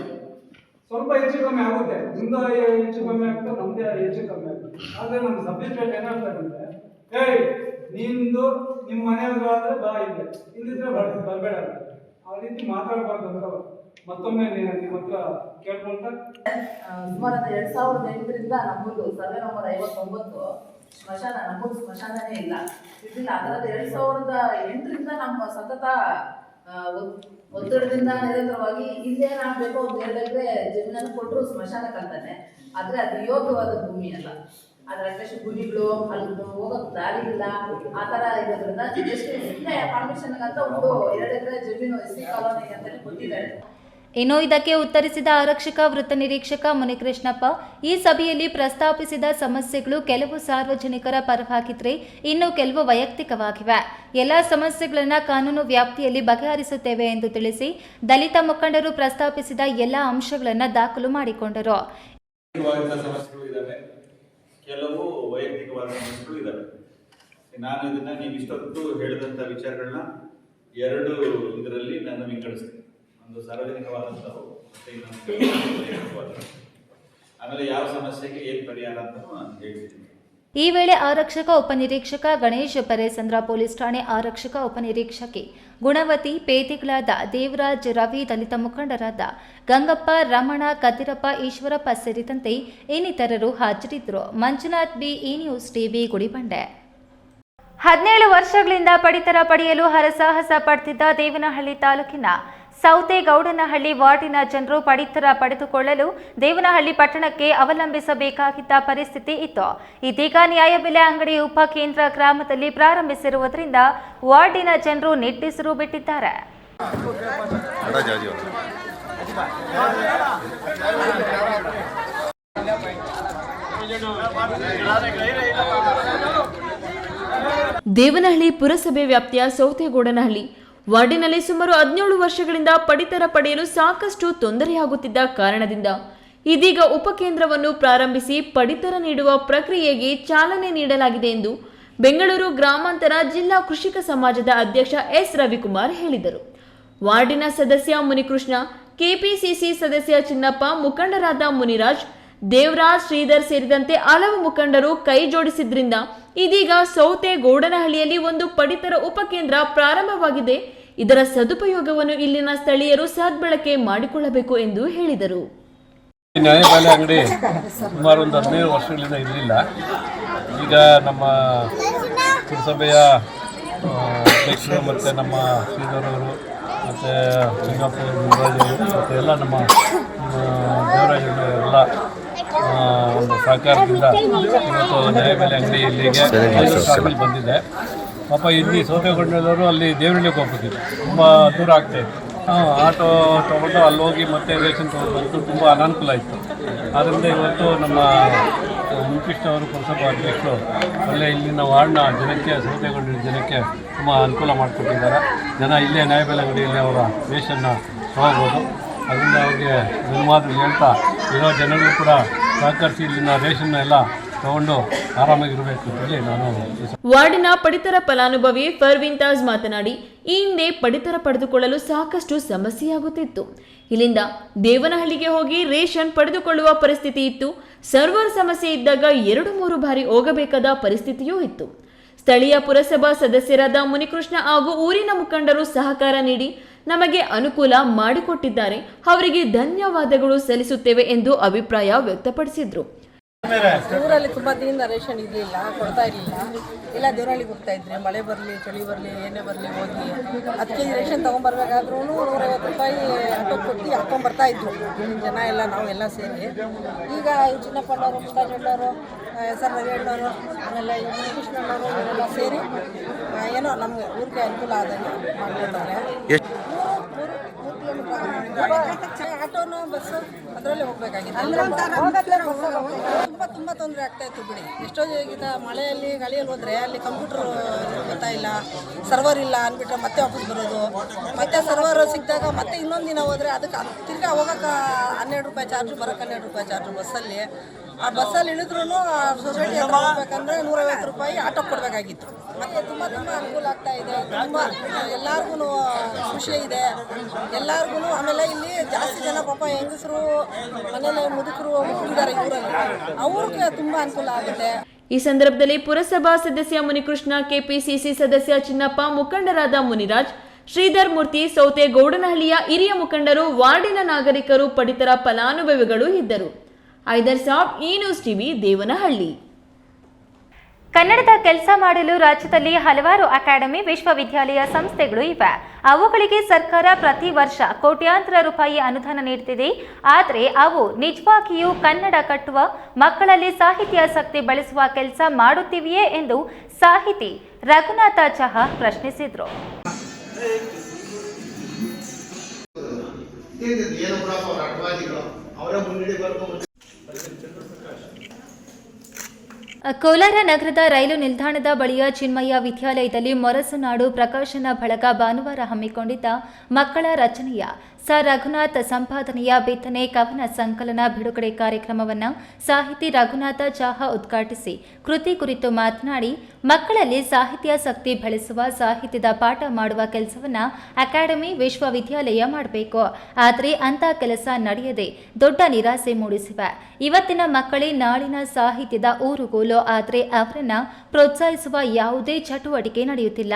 S10: ಸ್ವಲ್ಪ ಹೆಚ್ಚು ಕಮ್ಮಿ ಆಗುತ್ತೆ, ನಿಮ್ದು ಹೆಚ್ಚು ಕಮ್ಮಿ ಆಗುತ್ತೆ, ನಮ್ದೇ ಹೆಚ್ಚು ಕಮ್ಮಿ ಆಗುತ್ತೆ. ಆದ್ರೆ ನಮ್ಮ ಸಬ್ಜೆಕ್ಟ್ ಏನಾಗ್ತದಂದ್ರೆ, ನಿಂದು ನಿಮ್ಮ ಮನೆಯವ್ರಾದ್ರೆ ಬಾ ಇದೆ, ಇಲ್ಲಿದ್ರೆ ಬರಬೇಡ, ಆ ರೀತಿ ಮಾತಾಡಬಾರ್ದು ಅಂತ ಮತ್ತೊಮ್ಮೆ ನಿಮ್ಮ ಹತ್ರ ಕೇಳ್ಕೊಂತ.
S11: ಸುಮಾರು 2008ರಿಂದ ನಮ್ಮದು ಸರ್ವೆ ನಂಬರ್ 59 ಸ್ಮಶಾನ, ನಮ್ಮದು ಸ್ಮಶಾನನೇ ಇಲ್ಲ ಇದಿಲ್ಲ. ಅದರಲ್ಲಿ 2008ರಿಂದ ನಮ್ಮ ಸತತ ಒತ್ತಡದಿಂದ ನಿರಂತರವಾಗಿ ಇಲ್ಲೇನಾಗಬೇಕು, ಒಂದು 2 ಎಕರೆ ಜಮೀನನ್ನು ಕೊಟ್ಟರು ಸ್ಮಶಾನಕ್ಕಂತಾನೆ. ಆದರೆ ಅದು ಯೋಗ್ಯವಾದ ಭೂಮಿ ಅಲ್ಲ, ಅದರ ಅಷ್ಟು ಗುಡಿಗಳು ಅಲ್ಲಿ ಹೋಗೋಕೆ ದಾರಿ ಇಲ್ಲ, ಆ ಥರ ಇರೋದ್ರಿಂದ ಜಸ್ಟ್ ಇಲ್ಲೇ ಪರ್ಮಿಷನ್ಗಂತ ಒಂದು 2 ಎಕರೆ ಜಮೀನು SC ಕಾಲೋನಿಗೆ ಅಂತಲೇ ಕೊಟ್ಟಿದ್ದಾರೆ.
S1: ಇನ್ನು ಇದಕ್ಕೆ ಉತ್ತರಿಸಿದ ಆರಕ್ಷಕ ವೃತ್ತ ನಿರೀಕ್ಷಕ ಮುನಿಕೃಷ್ಣಪ್ಪ, ಈ ಸಭೆಯಲ್ಲಿ ಪ್ರಸ್ತಾಪಿಸಿದ ಸಮಸ್ಯೆಗಳು ಕೆಲವು ಸಾರ್ವಜನಿಕರ ಪರವಾಗಿದ್ರೆ ಇನ್ನು ಕೆಲವು ವೈಯಕ್ತಿಕವಾಗಿವೆ. ಎಲ್ಲ ಸಮಸ್ಯೆಗಳನ್ನು ಕಾನೂನು ವ್ಯಾಪ್ತಿಯಲ್ಲಿ ಬಗೆಹರಿಸುತ್ತೇವೆ ಎಂದು ತಿಳಿಸಿ ದಲಿತ ಮುಖಂಡರು ಪ್ರಸ್ತಾಪಿಸಿದ ಎಲ್ಲ ಅಂಶಗಳನ್ನು ದಾಖಲು ಮಾಡಿಕೊಂಡರು.
S12: ಕೆಲವು ವೈಯಕ್ತಿಕವಾದ ಸಮಸ್ಯೆಗಳು ಇದ್ದಾವೆ. ನಾನು ಇದನ್ನ ನೀವು ಇಷ್ಟೊತ್ತು ಹೇಳಿದಂಥ ವಿಚಾರಗಳನ್ನ 2 ಇದರಲ್ಲಿ ನಾನು ವಿಂಗಡಿಸ್ತೇನೆ. ಒಂದು ಸಾರ್ವಜನಿಕವಾದಂಥವು ಮತ್ತು ಇನ್ನೊಂದು ವೈಯಕ್ತಿಕವಾದದ್ದು. ಆಮೇಲೆ ಯಾವ ಸಮಸ್ಯೆಗೆ ಏನು ಪರಿಹಾರ ಅಂತ ನಾನು ಹೇಳ್ತೀನಿ.
S1: ಈ ವೇಳೆ ಆರಕ್ಷಕ ಉಪನಿರೀಕ್ಷಕ ಗಣೇಶ್ ಪರೇಸಂದ್ರ, ಪೊಲೀಸ್ ಠಾಣೆ ಆರಕ್ಷಕ ಉಪನಿರೀಕ್ಷಕಿ ಗುಣವತಿ, ಪೇದೆಗಳಾದ ದೇವರಾಜ್, ರವಿ, ದಲಿತ ಮುಖಂಡರಾದ ಗಂಗಪ್ಪ, ರಮಣ, ಕದಿರಪ್ಪ, ಈಶ್ವರಪ್ಪ ಸೇರಿದಂತೆ ಇನ್ನಿತರರು ಹಾಜರಿದ್ದರು. ಮಂಜುನಾಥ್ ಬಿ, ಈ ನ್ಯೂಸ್ ಟಿವಿ, ಗುಡಿಬಂಡೆ. 17 ವರ್ಷಗಳಿಂದ ಪಡಿತರ ಪಡೆಯಲು ಹರಸಾಹಸ ಪಡ್ತಿದ್ದ ದೇವನಹಳ್ಳಿ ತಾಲೂಕಿನ ಸೌತೆಗೌಡನಹಳ್ಳಿ ವಾರ್ಡಿನ ಜನರು ಪಡಿತರ ಪಡೆದುಕೊಳ್ಳಲು ದೇವನಹಳ್ಳಿ ಪಟ್ಟಣಕ್ಕೆ ಅವಲಂಬಿಸಬೇಕಾಗಿದ್ದ ಪರಿಸ್ಥಿತಿ ಇತ್ತು. ಇದೀಗ ನ್ಯಾಯಬೆಲೆ ಅಂಗಡಿ ಉಪಕೇಂದ್ರ ಗ್ರಾಮದಲ್ಲಿ ಪ್ರಾರಂಭಿಸಿರುವುದರಿಂದ ವಾರ್ಡಿನ ಜನರು ನಿಟ್ಟುಸಿರು ಬಿಟ್ಟಿದ್ದಾರೆ.
S6: ದೇವನಹಳ್ಳಿ ಪುರಸಭೆ ವ್ಯಾಪ್ತಿಯ ಸೌತೆಗೌಡನಹಳ್ಳಿ ವಾರ್ಡಿನಲ್ಲಿ ಸುಮಾರು 17 ವರ್ಷಗಳಿಂದ ಪಡಿತರ ಪಡೆಯಲು ಸಾಕಷ್ಟು ತೊಂದರೆಯಾಗುತ್ತಿದ್ದ ಕಾರಣದಿಂದ ಇದೀಗ ಉಪಕೇಂದ್ರವನ್ನು ಪ್ರಾರಂಭಿಸಿ ಪಡಿತರ ನೀಡುವ ಪ್ರಕ್ರಿಯೆಗೆ ಚಾಲನೆ ನೀಡಲಾಗಿದೆ ಎಂದು ಬೆಂಗಳೂರು ಗ್ರಾಮಾಂತರ ಜಿಲ್ಲಾ ಕೃಷಿಕ ಸಮಾಜದ ಅಧ್ಯಕ್ಷ ಎಸ್ ರವಿಕುಮಾರ್ ಹೇಳಿದರು. ವಾರ್ಡಿನ ಸದಸ್ಯ ಮುನಿಕೃಷ್ಣ, ಕೆಪಿಸಿಸಿ ಸದಸ್ಯ ಚಿನ್ನಪ್ಪ, ಮುಖಂಡರಾದ ಮುನಿರಾಜ್, ದೇವರಾಜ್, ಶ್ರೀಧರ್ ಸೇರಿದಂತೆ ಹಲವು ಮುಖಂಡರು ಕೈ ಜೋಡಿಸಿದ್ರಿಂದ ಇದೀಗ ಸೌತೆಗೌಡನಹಳ್ಳಿಯಲ್ಲಿ ಒಂದು ಪಡಿತರ ಉಪಕೇಂದ್ರ ಪ್ರಾರಂಭವಾಗಿದೆ. ಇದರ ಸದುಪಯೋಗವನ್ನು ಇಲ್ಲಿನ ಸ್ಥಳೀಯರು ಸದ್ಬಳಕೆ ಮಾಡಿಕೊಳ್ಳಬೇಕು ಎಂದು ಹೇಳಿದರು.
S13: ನ್ಯಾಯಬೆಲೆ ಅಂಗಡಿ ಸುಮಾರು ಒಂದು 15 ವರ್ಷಗಳಿಂದ ಇರಲಿಲ್ಲ. ಈಗ ನಮ್ಮ ಪುರಸಭೆಯ ಅಧ್ಯಕ್ಷರು ಮತ್ತು ನಮ್ಮ ಶ್ರೀಧರವರು ಮತ್ತು ಚಿನ್ನಪ್ಪವರು, ಮುರಾಜವರು ಮತ್ತು ಎಲ್ಲ ನಮ್ಮ ದೇವರಾಜರು ಎಲ್ಲ ಒಂದು ಸಹಕಾರದಿಂದ ಇವತ್ತು ನ್ಯಾಯಬೆಲೆ ಅಂಗಡಿ ಇಲ್ಲಿಗೆ 5 ವರ್ಷ ಆದಮೇಲೆ ಬಂದಿದೆ. ಪಾಪ ಇಲ್ಲಿ ಸೌತೆಗೊಂಡವರು ಅಲ್ಲಿ ದೇವರಳ್ಳಿಗೆ ಹೋಗ್ಬಿಟ್ಟಿದ್ರು, ತುಂಬ ದೂರ ಆಗ್ತಾಯಿತ್ತು. ಆಟೋ ತೊಗೊಂಡು ಅಲ್ಲಿ ಹೋಗಿ ಮತ್ತೆ ರೇಷನ್ ತೊಗೊಂಡು ತುಂಬ ಅನಾನುಕೂಲ ಇತ್ತು. ಆದ್ದರಿಂದ ಇವತ್ತು ನಮ್ಮ ಮುನಿಕೃಷ್ಣ ಅವರು ಪುರಸಭಾ ಅಧ್ಯಕ್ಷರು ಅಲ್ಲೇ ಇಲ್ಲಿನ ವಾರ್ಡ್ನ ಜನಕ್ಕೆ, ಸೌತೆಗೊಂಡ ಜನಕ್ಕೆ ತುಂಬ ಅನುಕೂಲ ಮಾಡಿಕೊಟ್ಟಿದ್ದಾರೆ. ಜನ ಇಲ್ಲೇ ನ್ಯಾಯಬೆಲೆ ಅಂಗಡಿಯಲ್ಲಿ ಅವರ ರೇಷನ್ನ ತೊಗೋಬೋದು. ಅದರಿಂದ ಅವ್ರಿಗೆ ಧನ್ಯವಾದಗಳು ಹೇಳ್ತಾ ಇರೋ ಜನಗಳು ಕೂಡ ಸಹಕರಿಸಿ ಇಲ್ಲಿನ ರೇಷನ್ನ ಎಲ್ಲ ತಗೊಂಡು ಆರಾಮಾಗಿರಬೇಕು ಅಂತೇಳಿ ನಾನು.
S6: ವಾರ್ಡಿನ ಪಡಿತರ ಫಲಾನುಭವಿ ಫರ್ವಿನ್ ತಾಜ್ ಮಾತನಾಡಿ, ಈ ಹಿಂದೆ ಪಡಿತರ ಪಡೆದುಕೊಳ್ಳಲು ಸಾಕಷ್ಟು ಸಮಸ್ಯೆಯಾಗುತ್ತಿತ್ತು. ಇಲ್ಲಿಂದ ದೇವನಹಳ್ಳಿಗೆ ಹೋಗಿ ರೇಷನ್ ಪಡೆದುಕೊಳ್ಳುವ ಪರಿಸ್ಥಿತಿ ಇತ್ತು. ಸರ್ವರ್ ಸಮಸ್ಯೆ ಇದ್ದಾಗ 2-3 ಬಾರಿ ಹೋಗಬೇಕಾದ ಪರಿಸ್ಥಿತಿಯೂ ಇತ್ತು. ಸ್ಥಳೀಯ ಪುರಸಭಾ ಸದಸ್ಯರಾದ ಮುನಿಕೃಷ್ಣ ಹಾಗೂ ಊರಿನ ಮುಖಂಡರು ಸಹಕಾರ ನೀಡಿ ನಮಗೆ ಅನುಕೂಲ ಮಾಡಿಕೊಟ್ಟಿದ್ದಾರೆ. ಅವರಿಗೆ ಧನ್ಯವಾದಗಳು ಸಲ್ಲಿಸುತ್ತೇವೆ ಎಂದು ಅಭಿಪ್ರಾಯ ವ್ಯಕ್ತಪಡಿಸಿದ್ರು.
S11: ಊರಲ್ಲಿ ತುಂಬ ದಿನದಿಂದ ರೇಷನ್ ಇರಲಿಲ್ಲ, ಕೊಡ್ತಾ ಇರಲಿಲ್ಲ. ಎಲ್ಲ ದೇವರಹಳ್ಳಿಗೆ ಹೋಗ್ತಾ ಇದ್ರೆ, ಮಳೆ ಬರಲಿ ಚಳಿ ಬರಲಿ ಏನೇ ಬರಲಿ ಹೋಗಿ 10 ಕೆಜಿ ರೇಷನ್ ತೊಗೊಂಬರ್ಬೇಕಾದ್ರೂ 150 ರೂಪಾಯಿ ಆಟೋ ಕೊಟ್ಟು ಹಾಕೊಂಬರ್ತಾ ಇದ್ರು ಜನ ಎಲ್ಲ, ನಾವೆಲ್ಲ ಸೇರಿ. ಈಗ ಚಿನ್ನಪ್ಪಣ್ಣವರು, ಮುಸ್ತಾಜಣ್ಣವರು, ಸರ್ ರವಿಯಣ್ಣವರು, ಆಮೇಲೆ ಕೃಷ್ಣಣ್ಣವರು ಇವರೆಲ್ಲ ಸೇರಿ ಏನೋ ನಮಗೆ ಊರಿಗೆ ಅನುಕೂಲ ಆದಂಗೆ ಮಾಡ್ಕೊಳ್ತಾರೆ. 3 ಕಿಲೋಮೀಟರ್ ಆಟೋನು ಬಸ್ಸು ಅದರಲ್ಲೇ ಹೋಗ್ಬೇಕಾಗಿತ್ತು ತುಂಬ ತೊಂದರೆ ಆಗ್ತಾ ಇತ್ತು ಬಿಡಿ. ಎಷ್ಟೋ ಈಗ ಮಳೆಯಲ್ಲಿ ಗಾಳಿಯಲ್ಲಿ ಹೋದ್ರೆ ಅಲ್ಲಿ ಕಂಪ್ಯೂಟರ್ ಬರ್ತಾ ಇಲ್ಲ, ಸರ್ವರ್ ಇಲ್ಲ ಅಂದ್ಬಿಟ್ರೆ ಮತ್ತೆ ವಾಪಸ್ ಬರೋದು, ಮತ್ತೆ ಸರ್ವರ್ ಸಿಕ್ಕಿದಾಗ ಮತ್ತೆ ಇನ್ನೊಂದು ದಿನ ಹೋದರೆ ಅದಕ್ಕೆ ತಿರ್ಗಾ ಹೋಗೋಕೆ 12 ರೂಪಾಯಿ ಚಾರ್ಜು, ಬರೋಕ್ಕೆ 12 ರೂಪಾಯಿ ಚಾರ್ಜು ಬಸ್ಸಲ್ಲಿ. ಆ ಬಸ್ಸಲ್ಲಿ ಇಳಿದ್ರೂ ಸೊಸೈಟಿ ಹತ್ರ ಹೋಗ್ಬೇಕಂದ್ರೆ 150 ರೂಪಾಯಿ ಆಟೋ ಕೊಡಬೇಕಾಗಿತ್ತು. ಮತ್ತು ತುಂಬ ಅನುಕೂಲ ಆಗ್ತಾ ಇದೆ, ತುಂಬ ಎಲ್ಲರಿಗೂ ಖುಷಿ ಇದೆ ಎಲ್ಲರಿಗೂ. ಆಮೇಲೆ ಇಲ್ಲಿ ಜಾಸ್ತಿ ಜನ ಪಾಪ ಹೆಂಗಸರು ಮನೇಲಿ ಮುದುಕರು ಇದ್ದಾರೆ ಊರಲ್ಲಿ, ಅವ್ರಿಗೆ ತುಂಬ ಅನುಕೂಲ ಆಗುತ್ತೆ.
S6: ಈ ಸಂದರ್ಭದಲ್ಲಿ ಪುರಸಭಾ ಸದಸ್ಯ ಮುನಿಕೃಷ್ಣ, ಕೆಪಿಸಿಸಿ ಸದಸ್ಯ ಚಿನ್ನಪ್ಪ, ಮುಖಂಡರಾದ ಮುನಿರಾಜ್, ಶ್ರೀಧರ್ ಮೂರ್ತಿ, ಸೌತೆಗೌಡನಹಳ್ಳಿಯ ಹಿರಿಯ ಮುಖಂಡರು, ವಾರ್ಡಿನ ನಾಗರಿಕರು, ಪಡಿತರ ಫಲಾನುಭವಿಗಳು ಇದ್ದರು. ಐದರ್ ಸಾಬ್, ಈ ನ್ಯೂಸ್ ಟಿವಿ, ದೇವನಹಳ್ಳಿ.
S1: ಕನ್ನಡದ ಕೆಲಸ ಮಾಡಲು ರಾಜ್ಯದಲ್ಲಿ ಹಲವಾರು ಅಕಾಡೆಮಿ, ವಿಶ್ವವಿದ್ಯಾಲಯ ಸಂಸ್ಥೆಗಳು ಇವೆ. ಅವುಗಳಿಗೆ ಸರ್ಕಾರ ಪ್ರತಿ ವರ್ಷ ಕೋಟ್ಯಾಂತರ ರೂಪಾಯಿ ಅನುದಾನ ನೀಡುತ್ತಿದೆ. ಆದರೆ ಅವು ನಿಜವಾಗಿಯೂ ಕನ್ನಡ ಕಟ್ಟುವ, ಮಕ್ಕಳಲ್ಲಿ ಸಾಹಿತ್ಯಾಸಕ್ತಿ ಬೆಳೆಸುವ ಕೆಲಸ ಮಾಡುತ್ತಿವೆಯೇ ಎಂದು ಸಾಹಿತಿ ರಘುನಾಥ ಚಹಾ ಪ್ರಶ್ನಿಸಿದರು. ಕೋಲಾರ ನಗರದ ರೈಲು ನಿಲ್ದಾಣದ ಬಳಿಯ ಚಿನ್ಮಯ ವಿದ್ಯಾಲಯದಲ್ಲಿ ಮೊರಸುನಾಡು ಪ್ರಕಾಶನ ಬಳಗ ಭಾನುವಾರ ಹಮ್ಮಿಕೊಂಡಿದ್ದ ಮಕ್ಕಳ ರಚನೆಯ ಸ ರಘುನಾಥ್ ಸಂಪಾದನೆಯ ಬಿತ್ತನೆ ಕವನ ಸಂಕಲನ ಬಿಡುಗಡೆ ಕಾರ್ಯಕ್ರಮವನ್ನು ಸಾಹಿತಿ ರಘುನಾಥ ಚಾಹಾ ಉದ್ಘಾಟಿಸಿ ಕೃತಿ ಕುರಿತು ಮಾತನಾಡಿ, ಮಕ್ಕಳಲ್ಲಿ ಸಾಹಿತ್ಯಾಸಕ್ತಿ ಬೆಳೆಸುವ, ಸಾಹಿತ್ಯದ ಪಾಠ ಮಾಡುವ ಕೆಲಸವನ್ನು ಅಕಾಡೆಮಿ, ವಿಶ್ವವಿದ್ಯಾಲಯ ಮಾಡಬೇಕು. ಆದರೆ ಅಂಥ ಕೆಲಸ ನಡೆಯದೆ ದೊಡ್ಡ ನಿರಾಸೆ ಮೂಡಿಸಿವೆ. ಇವತ್ತಿನ ಮಕ್ಕಳೇ ನಾಳಿನ ಸಾಹಿತ್ಯದ ಊರುಗೋಲು. ಆದರೆ ಅವರನ್ನ ಪ್ರೋತ್ಸಾಹಿಸುವ ಯಾವುದೇ ಚಟುವಟಿಕೆ ನಡೆಯುತ್ತಿಲ್ಲ.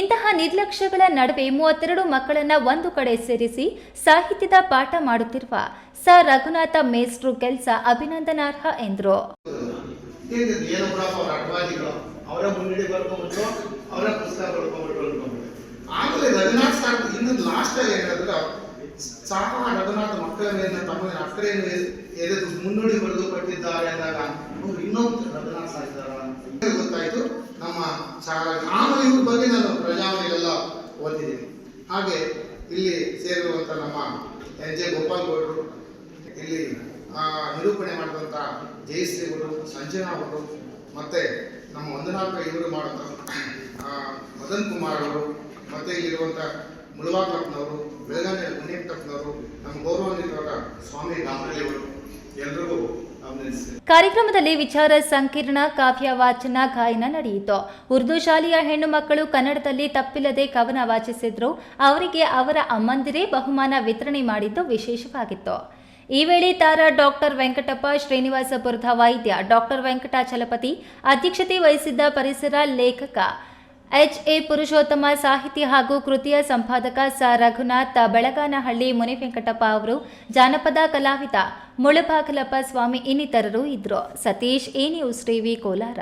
S1: ಇಂತಹ ನಿರ್ಲಕ್ಷ್ಯಗಳ ನಡುವೆ 32 ಮಕ್ಕಳನ್ನ ಒಂದು ಕಡೆ ಸೇರಿಸಿ ಸಾಹಿತ್ಯದ ಪಾಠ ಮಾಡುತ್ತಿರುವ ಸ ರಘುನಾಥ ಮೇಸ್ಟ್ರು ಕೆಲಸ ಅಭಿನಂದನಾರ್ಹ ಎಂದರು.
S14: ಆಮೇಲೆ ರಘುನಾಥ್ ಸರ್ ಇನ್ನೊಂದು ಲಾಸ್ಟ್ ಅಲ್ಲಿ ಹೇಳಿದ್ರೆ ಸಾಹ ರಘುನಾಥ್ ಮಕ್ಕಳ ಮೇಲೆ ತಮ್ಮ ಅಕ್ಕರೆಯನ್ನು ಎರೆದು ಮುನ್ನುಡಿ ಬರೆದು ಕೊಟ್ಟಿದ್ದಾರೆ ಅಂದಾಗ ಅವರು ಇನ್ನೊಂದು ರಘುನಾಥ್ ಸರ್ ಇದ್ದಾರೆ ಗೊತ್ತಾಯ್ತು ನಮ್ಮ ಆಮೇಲೆ ಇವ್ರ ಬಗ್ಗೆ ನಾನು ಪ್ರಜಾವಣೆಗೆಲ್ಲ ಓದಿದ್ದೀನಿ. ಹಾಗೆ ಇಲ್ಲಿ ಸೇರಿರುವಂಥ ನಮ್ಮ ಎನ್ ಜೆ ಗೋಪಾಲ್ ಗೌಡರು, ಇಲ್ಲಿ ನಿರೂಪಣೆ ಮಾಡಿದಂಥ ಜಯಶ್ರೀ ಅವರು, ಸಂಜನಾ ಅವರು, ಮತ್ತೆ ನಮ್ಮ ಒಂದನಾಲ್ಕು ಇವರು ಮಾಡುವಂಥ ಮದನ್ ಕುಮಾರ್ ಅವರು, ಮತ್ತೆ ಇಲ್ಲಿರುವಂಥ ಮುಳವಾಗ್ಲಪ್ಪನವರು, ಬೆಳಗಾವಿ ಮುನಿಯಪ್ಪನವರು, ನಮ್ಮ ಗೌರವಾನ್ವಿತರಾದ ಸ್ವಾಮಿ ಗಾಂಬ್ರಳ್ಳಿ ಅವರು, ಎಲ್ರಿಗೂ ಅಭಿನಂದಿಸಿದೆ.
S1: ಕಾರ್ಯಕ್ರಮದಲ್ಲಿ ವಿಚಾರ ಸಂಕಿರಣ, ಕಾವ್ಯ ವಾಚನ, ಗಾಯನ ನಡೆಯಿತು. ಉರ್ದು ಶಾಲೆಯ ಹೆಣ್ಣು ಮಕ್ಕಳು ಕನ್ನಡದಲ್ಲಿ ತಪ್ಪಿಲ್ಲದೆ ಕವನ ವಾಚಿಸಿದ್ರು. ಅವರಿಗೆ ಅವರ ಅಮ್ಮಂದಿರೇ ಬಹುಮಾನ ವಿತರಣೆ ಮಾಡಿದ್ದು ವಿಶೇಷವಾಗಿತ್ತು. ಈ ವೇಳೆ ತಾರಾ ಡಾಕ್ಟರ್ ವೆಂಕಟಪ್ಪ, ಶ್ರೀನಿವಾಸಪುರದ ವೈದ್ಯ ಡಾಕ್ಟರ್ ವೆಂಕಟಾಚಲಪತಿ ಅಧ್ಯಕ್ಷತೆ ವಹಿಸಿದ್ದ. ಪರಿಸರ ಲೇಖಕ ಎಚ್.ಎ. ಪುರುಷೋತ್ತಮ, ಸಾಹಿತಿ ಹಾಗೂ ಕೃತಿಯ ಸಂಪಾದಕ ಸ ರಘುನಾಥ್, ಬೆಳಗಾನಹಳ್ಳಿ ಮುನಿವೆಂಕಟಪ್ಪ ಅವರು, ಜಾನಪದ ಕಲಾವಿದ ಮುಳಬಾಗಲಪ್ಪ ಸ್ವಾಮಿ ಇನ್ನಿತರರು ಇದ್ದರು. Satish, A news TV, Kolar.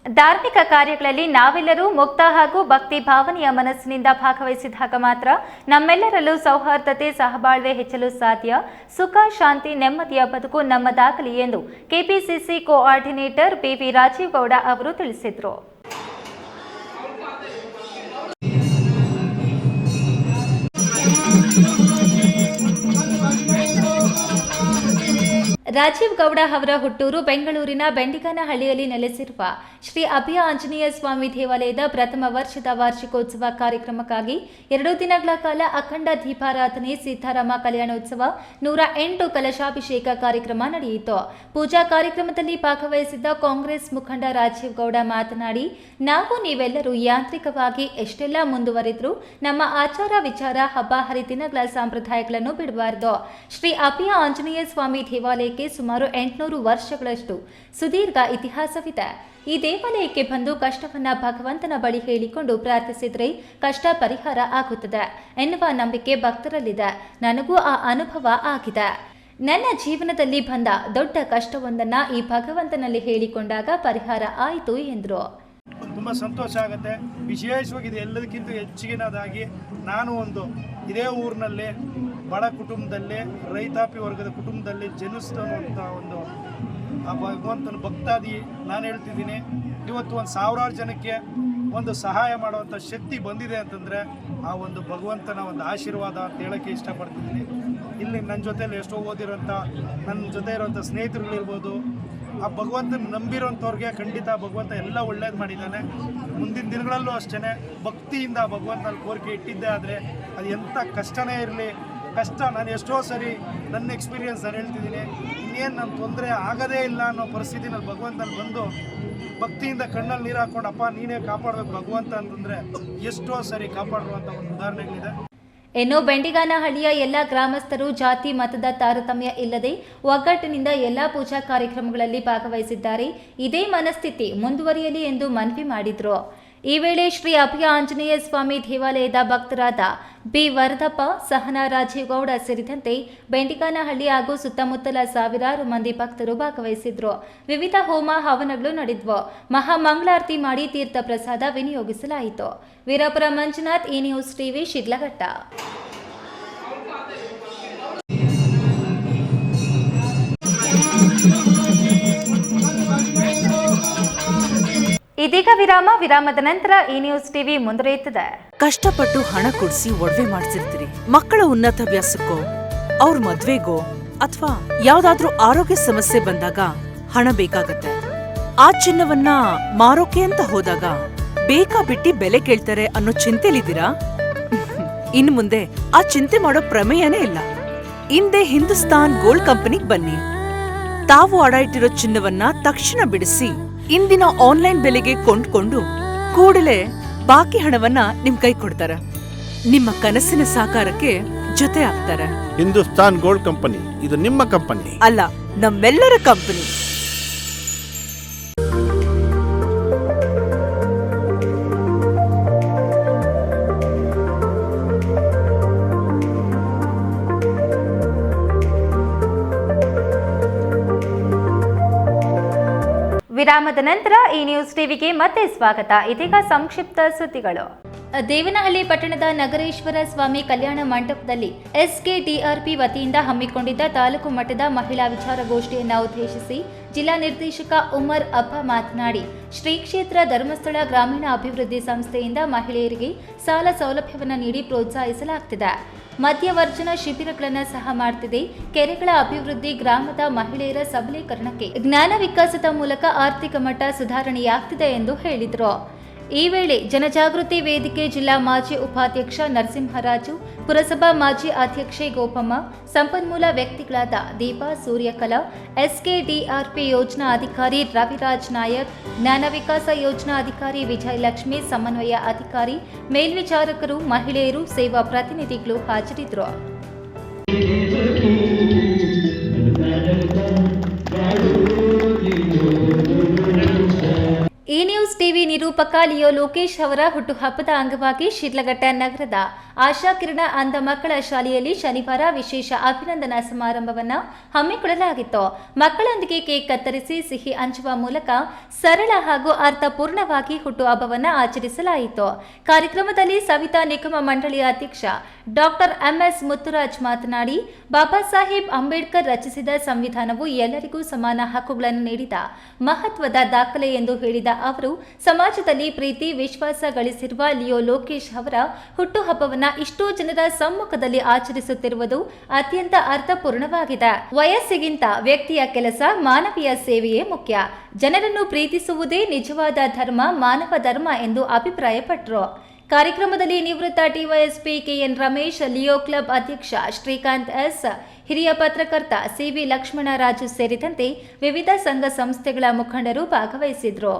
S1: ಧಾರ್ಮಿಕ ಕಾರ್ಯಗಳಲ್ಲಿ ನಾವೆಲ್ಲರೂ ಮುಕ್ತ ಹಾಗೂ ಭಕ್ತಿ ಭಾವನೆಯ ಮನಸ್ಸಿನಿಂದ ಭಾಗವಹಿಸಿದಾಗ ಮಾತ್ರ ನಮ್ಮೆಲ್ಲರಲ್ಲೂ ಸೌಹಾರ್ದತೆ, ಸಹಬಾಳ್ವೆ ಹೆಚ್ಚಲು ಸಾಧ್ಯ. ಸುಖ, ಶಾಂತಿ, ನೆಮ್ಮದಿಯ ಬದುಕು ನಮ್ಮದಾಗಲಿ ಎಂದು KPCC coordinator B V. Rajeev Gowda ಅವರು ತಿಳಿಸಿದರು. ರಾಜೀವ್ ಗೌಡ ಅವರ ಹುಟ್ಟೂರು ಬೆಂಗಳೂರಿನ ಬೆಂಡಿಗನಹಳ್ಳಿಯಲ್ಲಿ ನೆಲೆಸಿರುವ ಶ್ರೀ ಅಭಯ ಆಂಜನೇಯ ಸ್ವಾಮಿ ದೇವಾಲಯದ ಪ್ರಥಮ ವರ್ಷದ ವಾರ್ಷಿಕೋತ್ಸವ ಕಾರ್ಯಕ್ರಮಕ್ಕಾಗಿ 2 ದಿನಗಳ ಕಾಲ ಅಖಂಡ ದೀಪಾರಾಧನೆ, ಸೀತಾರಾಮ ಕಲ್ಯಾಣೋತ್ಸವ, 108 ಕಲಶಾಭಿಷೇಕ ಕಾರ್ಯಕ್ರಮ ನಡೆಯಿತು. ಪೂಜಾ ಕಾರ್ಯಕ್ರಮದಲ್ಲಿ ಭಾಗವಹಿಸಿದ್ದ ಕಾಂಗ್ರೆಸ್ ಮುಖಂಡ ರಾಜೀವ್ ಗೌಡ ಮಾತನಾಡಿ, ನಾವು ನೀವೆಲ್ಲರೂ ಯಾಂತ್ರಿಕವಾಗಿ ಎಷ್ಟೆಲ್ಲ ಮುಂದುವರೆದ್ರು ನಮ್ಮ ಆಚಾರ ವಿಚಾರ, ಹಬ್ಬ ಹರಿದಿನಗಳ ಸಂಪ್ರದಾಯಗಳನ್ನು ಬಿಡಬಾರದು. ಶ್ರೀ ಅಭಯ ಆಂಜನೇಯ ಸ್ವಾಮಿ ದೇವಾಲಯಕ್ಕೆ ಸುಮಾರು 800 ವರ್ಷಗಳಷ್ಟು ಸುದೀರ್ಘ ಇತಿಹಾಸವಿದೆ. ಈ ದೇವಾಲಯಕ್ಕೆ ಬಂದು ಕಷ್ಟವನ್ನ ಭಗವಂತನ ಬಳಿ ಹೇಳಿಕೊಂಡು ಪ್ರಾರ್ಥಿಸಿದರೆ ಕಷ್ಟ ಪರಿಹಾರ ಆಗುತ್ತದೆ ಎನ್ನುವ ನಂಬಿಕೆ ಭಕ್ತರಲ್ಲಿದೆ. ನನಗೂ ಆ ಅನುಭವ ಆಗಿದೆ. ನನ್ನ ಜೀವನದಲ್ಲಿ ಬಂದ ದೊಡ್ಡ ಕಷ್ಟವೊಂದನ್ನು ಈ ಭಗವಂತನಲ್ಲಿ ಹೇಳಿಕೊಂಡಾಗ ಪರಿಹಾರ ಆಯಿತು ಎಂದರು.
S15: ತುಂಬ ಸಂತೋಷ ಆಗುತ್ತೆ. ವಿಶೇಷವಾಗಿ ಇದು ಎಲ್ಲದಕ್ಕಿಂತ ಹೆಚ್ಚಿನದಾಗಿ ನಾನು ಇದೇ ಊರಿನಲ್ಲಿ ಬಡ ಕುಟುಂಬದಲ್ಲಿ, ರೈತಾಪಿ ವರ್ಗದ ಕುಟುಂಬದಲ್ಲಿ ಜನಿಸ್ತನ್ನುವಂಥ ಆ ಭಗವಂತನ ಭಕ್ತಾದಿ ನಾನು ಹೇಳ್ತಿದ್ದೀನಿ. ಇವತ್ತು 1000 ಜನಕ್ಕೆ ಸಹಾಯ ಮಾಡುವಂಥ ಶಕ್ತಿ ಬಂದಿದೆ ಅಂತಂದರೆ ಆ ಭಗವಂತನ ಆಶೀರ್ವಾದ ಅಂತ ಹೇಳೋಕ್ಕೆ ಇಷ್ಟಪಡ್ತಿದ್ದೀನಿ. ಇಲ್ಲಿ ನನ್ನ ಜೊತೆಲಿ ಎಷ್ಟೋ ಓದಿರೋಂಥ ನನ್ನ ಜೊತೆ ಇರೋಂಥ ಸ್ನೇಹಿತರುಗಳಿರ್ಬೋದು, ಆ ಭಗವಂತನ ನಂಬಿರೋಂಥವ್ರಿಗೆ ಖಂಡಿತ ಭಗವಂತ ಎಲ್ಲ ಒಳ್ಳೇದು ಮಾಡಿದ್ದಾನೆ. ಮುಂದಿನ ದಿನಗಳಲ್ಲೂ ಅಷ್ಟೇ ಭಕ್ತಿಯಿಂದ ಭಗವಂತನಲ್ಲಿ ಕೋರಿಕೆ ಇಟ್ಟಿದ್ದೆ ಆದರೆ ಅದು ಎಂಥ ಕಷ್ಟನೇ ಇರಲಿ, ಕಷ್ಟ ನಾನು ಎಷ್ಟೋ ಸರಿ ನನ್ನ ಎಕ್ಸ್ಪೀರಿಯೆನ್ಸ್ ನಾನು ಹೇಳ್ತಿದ್ದೀನಿ, ಇನ್ನೇನು ನನ್ನ ತೊಂದರೆ ಆಗೋದೇ ಇಲ್ಲ ಅನ್ನೋ ಪರಿಸ್ಥಿತಿನಲ್ಲಿ ಭಗವಂತನಲ್ಲಿ ಬಂದು ಭಕ್ತಿಯಿಂದ ಕಣ್ಣಲ್ಲಿ ನೀರು ಹಾಕೊಂಡು ಅಪ್ಪ ನೀನೇ ಕಾಪಾಡಬೇಕು ಭಗವಂತ ಅಂತಂದರೆ ಎಷ್ಟೋ ಸರಿ ಕಾಪಾಡುವಂಥ ಒಂದು ಉದಾಹರಣೆಗಳಿದೆ.
S1: ಇನ್ನು ಬೆಂಡಿಗಾನಹಳ್ಳಿಯ ಎಲ್ಲ ಗ್ರಾಮಸ್ಥರು ಜಾತಿ ಮತದ ತಾರತಮ್ಯ ಇಲ್ಲದೆ ಒಗ್ಗಟ್ಟಿನಿಂದ ಎಲ್ಲ ಪೂಜಾ ಕಾರ್ಯಕ್ರಮಗಳಲ್ಲಿ ಭಾಗವಹಿಸಿದ್ದಾರೆ. ಇದೇ ಮನಸ್ಥಿತಿ ಮುಂದುವರಿಯಲಿ ಎಂದು ಮನವಿ ಮಾಡಿದರು. ಈ ವೇಳೆ ಶ್ರೀ ಅಭಯ ಆಂಜನೇಯ ಸ್ವಾಮಿ ದೇವಾಲಯದ ಭಕ್ತರಾದ ಬಿ ವರದಪ್ಪ, ಸಹನಾ, ರಾಜೀವ್ ಗೌಡ ಸೇರಿದಂತೆ ಬೆಂಡಿಗಾನಹಳ್ಳಿ ಹಾಗೂ ಸುತ್ತಮುತ್ತಲ ಸಾವಿರಾರು ಮಂದಿ ಭಕ್ತರು ಭಾಗವಹಿಸಿದ್ರು. ವಿವಿಧ ಹೋಮ ಹವನಗಳು ನಡೆದವು. ಮಹಾಮಂಗಳಾರತಿ ಮಾಡಿ ತೀರ್ಥ ಪ್ರಸಾದ ವಿನಿಯೋಗಿಸಲಾಯಿತು. ವೀರಪುರ ಮಂಜುನಾಥ್, ಈ ನ್ಯೂಸ್ ಟಿವಿ, ಶಿಡ್ಲಘಟ್ಟ. ಇದೀಗ ವಿರಾಮದ ನಂತರ ಈ ನ್ಯೂಸ್ ಟಿವಿ ಮುಂದುವರಿಯುತ್ತದೆ.
S16: ಕಷ್ಟಪಟ್ಟು ಹಣ ಕೊಡಿಸಿ ಒಡವೆ ಮಾಡಿಸಿರ್ತೀರಿ, ಮಕ್ಕಳ ಉನ್ನತ ವ್ಯಾಸಕ್ಕೋ, ಅವ್ರ ಮದ್ವೆಗೋ ಅಥವಾ ಯಾವ್ದಾದ್ರೂ ಆರೋಗ್ಯ ಸಮಸ್ಯೆ ಬಂದಾಗ ಹಣ ಬೇಕಾಗತ್ತೆ. ಆ ಚಿನ್ನವನ್ನ ಮಾರೋಕೆ ಅಂತ ಹೋದಾಗ ಬೇಕಾ ಬಿಟ್ಟಿ ಬೆಲೆ ಕೇಳ್ತಾರೆ ಅನ್ನೋ ಚಿಂತೆಲಿದ್ದೀರಾ? ಇನ್ನು ಮುಂದೆ ಆ ಚಿಂತೆ ಮಾಡೋ ಪ್ರಮೇಯನೇ ಇಲ್ಲ. ಹಿಂದೆ ಹಿಂದೂಸ್ತಾನ್ ಗೋಲ್ಡ್ ಕಂಪನಿಗೆ ಬನ್ನಿ. ತಾವು ಅಡ ಇಟ್ಟಿರೋ ಚಿನ್ನವನ್ನ ತಕ್ಷಣ ಬಿಡಿಸಿ ಇಂದಿನ ಆನ್ಲೈನ್ ಬೆಲೆಗೆ ಕೊಂಡ್ಕೊಂಡು ಕೂಡಲೇ ಬಾಕಿ ಹಣವನ್ನ ನಿಮ್ ಕೈ ಕೊಡ್ತಾರೆ. ನಿಮ್ಮ ಕನಸಿನ ಸಾಕಾರಕ್ಕೆ ಜೊತೆ ಆಗ್ತಾರೆ.
S17: ಹಿಂದೂಸ್ತಾನ್ ಗೋಲ್ಡ್ ಕಂಪನಿ, ಇದು ನಿಮ್ಮ ಕಂಪನಿ
S16: ಅಲ್ಲ, ನಮ್ಮೆಲ್ಲರ ಕಂಪನಿ.
S1: ವಿರಾಮದ ನಂತರ ಈ ನ್ಯೂಸ್ ಟಿವಿಗೆ ಮತ್ತೆ ಸ್ವಾಗತ. ಇದೀಗ ಸಂಕ್ಷಿಪ್ತ ಸುದ್ದಿಗಳು. ದೇವನಹಳ್ಳಿ ಪಟ್ಟಣದ ನಗರೇಶ್ವರ ಸ್ವಾಮಿ ಕಲ್ಯಾಣ ಮಂಟಪದಲ್ಲಿ ಎಸ್ಕೆಡಿಆರ್ಪಿ ವತಿಯಿಂದ ಹಮ್ಮಿಕೊಂಡಿದ್ದ ತಾಲೂಕು ಮಟ್ಟದ ಮಹಿಳಾ ವಿಚಾರಗೋಷ್ಠಿಯನ್ನು ಉದ್ದೇಶಿಸಿ ಜಿಲ್ಲಾ ನಿರ್ದೇಶಕ ಉಮರ್ ಅಬ್ಬಾ ಮಾತನಾಡಿ, ಶ್ರೀ ಕ್ಷೇತ್ರ ಧರ್ಮಸ್ಥಳ ಗ್ರಾಮೀಣ ಅಭಿವೃದ್ಧಿ ಸಂಸ್ಥೆಯಿಂದ ಮಹಿಳೆಯರಿಗೆ ಸಾಲ ಸೌಲಭ್ಯವನ್ನು ನೀಡಿ ಪ್ರೋತ್ಸಾಹಿಸಲಾಗುತ್ತಿದೆ. ಮದ್ಯವರ್ಜನ ಶಿಬಿರಗಳನ್ನು ಸಹ ಮಾಡುತ್ತಿದೆ. ಕೆರೆಗಳ ಅಭಿವೃದ್ಧಿ, ಗ್ರಾಮದ ಮಹಿಳೆಯರ ಸಬಲೀಕರಣಕ್ಕೆ ಜ್ಞಾನ ವಿಕಾಸದ ಮೂಲಕ ಆರ್ಥಿಕ ಮಟ್ಟ ಸುಧಾರಣೆಯಾಗುತ್ತಿದೆ ಎಂದು ಹೇಳಿದರು. ಈ ವೇಳೆ ಜನಜಾಗೃತಿ ವೇದಿಕೆ ಜಿಲ್ಲಾ ಮಾಜಿ ಉಪಾಧ್ಯಕ್ಷ ನರಸಿಂಹರಾಜು, ಪುರಸಭಾ ಮಾಜಿ ಅಧ್ಯಕ್ಷೆ ಗೋಪಮ್ಮ, ಸಂಪನ್ಮೂಲ ವ್ಯಕ್ತಿಗಳಾದ ದೀಪಾ ಸೂರ್ಯಕಲಾ, ಎಸ್ಕೆಡಿಆರ್ಪಿ ಯೋಜನಾ ಅಧಿಕಾರಿ ರವಿರಾಜ್ ನಾಯಕ್, ಜ್ಞಾನ ವಿಕಾಸ ಯೋಜನಾ ಅಧಿಕಾರಿ ವಿಜಯಲಕ್ಷ್ಮಿ, ಸಮನ್ವಯ ಅಧಿಕಾರಿ, ಮೇಲ್ವಿಚಾರಕರು, ಮಹಿಳೆಯರು, ಸೇವಾ ಪ್ರತಿನಿಧಿಗಳು ಹಾಜರಿದ್ದರು. ಈ ನ್ಯೂಸ್ ಟಿವಿ ನಿರೂಪಕ ಲಿಯೋ ಲೋಕೇಶ್ ಅವರ ಹುಟ್ಟುಹಬ್ಬದ ಅಂಗವಾಗಿ ಶಿಡ್ಲಘಟ್ಟ ನಗರದ ಆಶಾಕಿರಣ ಅಂಧ ಮಕ್ಕಳ ಶಾಲೆಯಲ್ಲಿ ಶನಿವಾರ ವಿಶೇಷ ಅಭಿನಂದನಾ ಸಮಾರಂಭವನ್ನು ಹಮ್ಮಿಕೊಳ್ಳಲಾಗಿತ್ತು. ಮಕ್ಕಳೊಂದಿಗೆ ಕೇಕ್ ಕತ್ತರಿಸಿ ಸಿಹಿ ಹಂಚುವ ಮೂಲಕ ಸರಳ ಹಾಗೂ ಅರ್ಥಪೂರ್ಣವಾಗಿ ಹುಟ್ಟುಹಬ್ಬವನ್ನು ಆಚರಿಸಲಾಯಿತು. ಕಾರ್ಯಕ್ರಮದಲ್ಲಿ ಸವಿತಾ ನಿಗಮ ಮಂಡಳಿಯ ಅಧ್ಯಕ್ಷ ಡಾಕ್ಟರ್ ಎಂಎಸ್ ಮುತ್ತುರಾಜ್ ಮಾತನಾಡಿ, ಬಾಬಾ ಸಾಹೇಬ್ ಅಂಬೇಡ್ಕರ್ ರಚಿಸಿದ ಸಂವಿಧಾನವು ಎಲ್ಲರಿಗೂ ಸಮಾನ ಹಕ್ಕುಗಳನ್ನು ನೀಡಿದ ಮಹತ್ವದ ದಾಖಲೆ ಎಂದು ಹೇಳಿದ ಅವರು, ಸಮಾಜದಲ್ಲಿ ಪ್ರೀತಿ ವಿಶ್ವಾಸ ಗಳಿಸಿರುವ ಲಿಯೋ ಲೋಕೇಶ್ ಅವರ ಹುಟ್ಟುಹಬ್ಬವನ್ನು ಇಷ್ಟೋ ಜನರ ಸಮ್ಮುಖದಲ್ಲಿ ಆಚರಿಸುತ್ತಿರುವುದು ಅತ್ಯಂತ ಅರ್ಥಪೂರ್ಣವಾಗಿದೆ. ವಯಸ್ಸಿಗಿಂತ ವ್ಯಕ್ತಿಯ ಕೆಲಸ, ಮಾನವೀಯ ಸೇವೆಯೇ ಮುಖ್ಯ. ಜನರನ್ನು ಪ್ರೀತಿಸುವುದೇ ನಿಜವಾದ ಧರ್ಮ, ಮಾನವ ಧರ್ಮ ಎಂದು ಅಭಿಪ್ರಾಯಪಟ್ಟರು. ಕಾರ್ಯಕ್ರಮದಲ್ಲಿ ನಿವೃತ್ತ DYSP K N Ramesh, Leo club ಅಧ್ಯಕ್ಷ ಶ್ರೀಕಾಂತ್ ಎಸ್, ಹಿರಿಯ ಪತ್ರಕರ್ತ ಸಿವಿ ಲಕ್ಷ್ಮಣರಾಜು ಸೇರಿದಂತೆ ವಿವಿಧ ಸಂಘ ಸಂಸ್ಥೆಗಳ ಮುಖಂಡರು ಭಾಗವಹಿಸಿದ್ರು.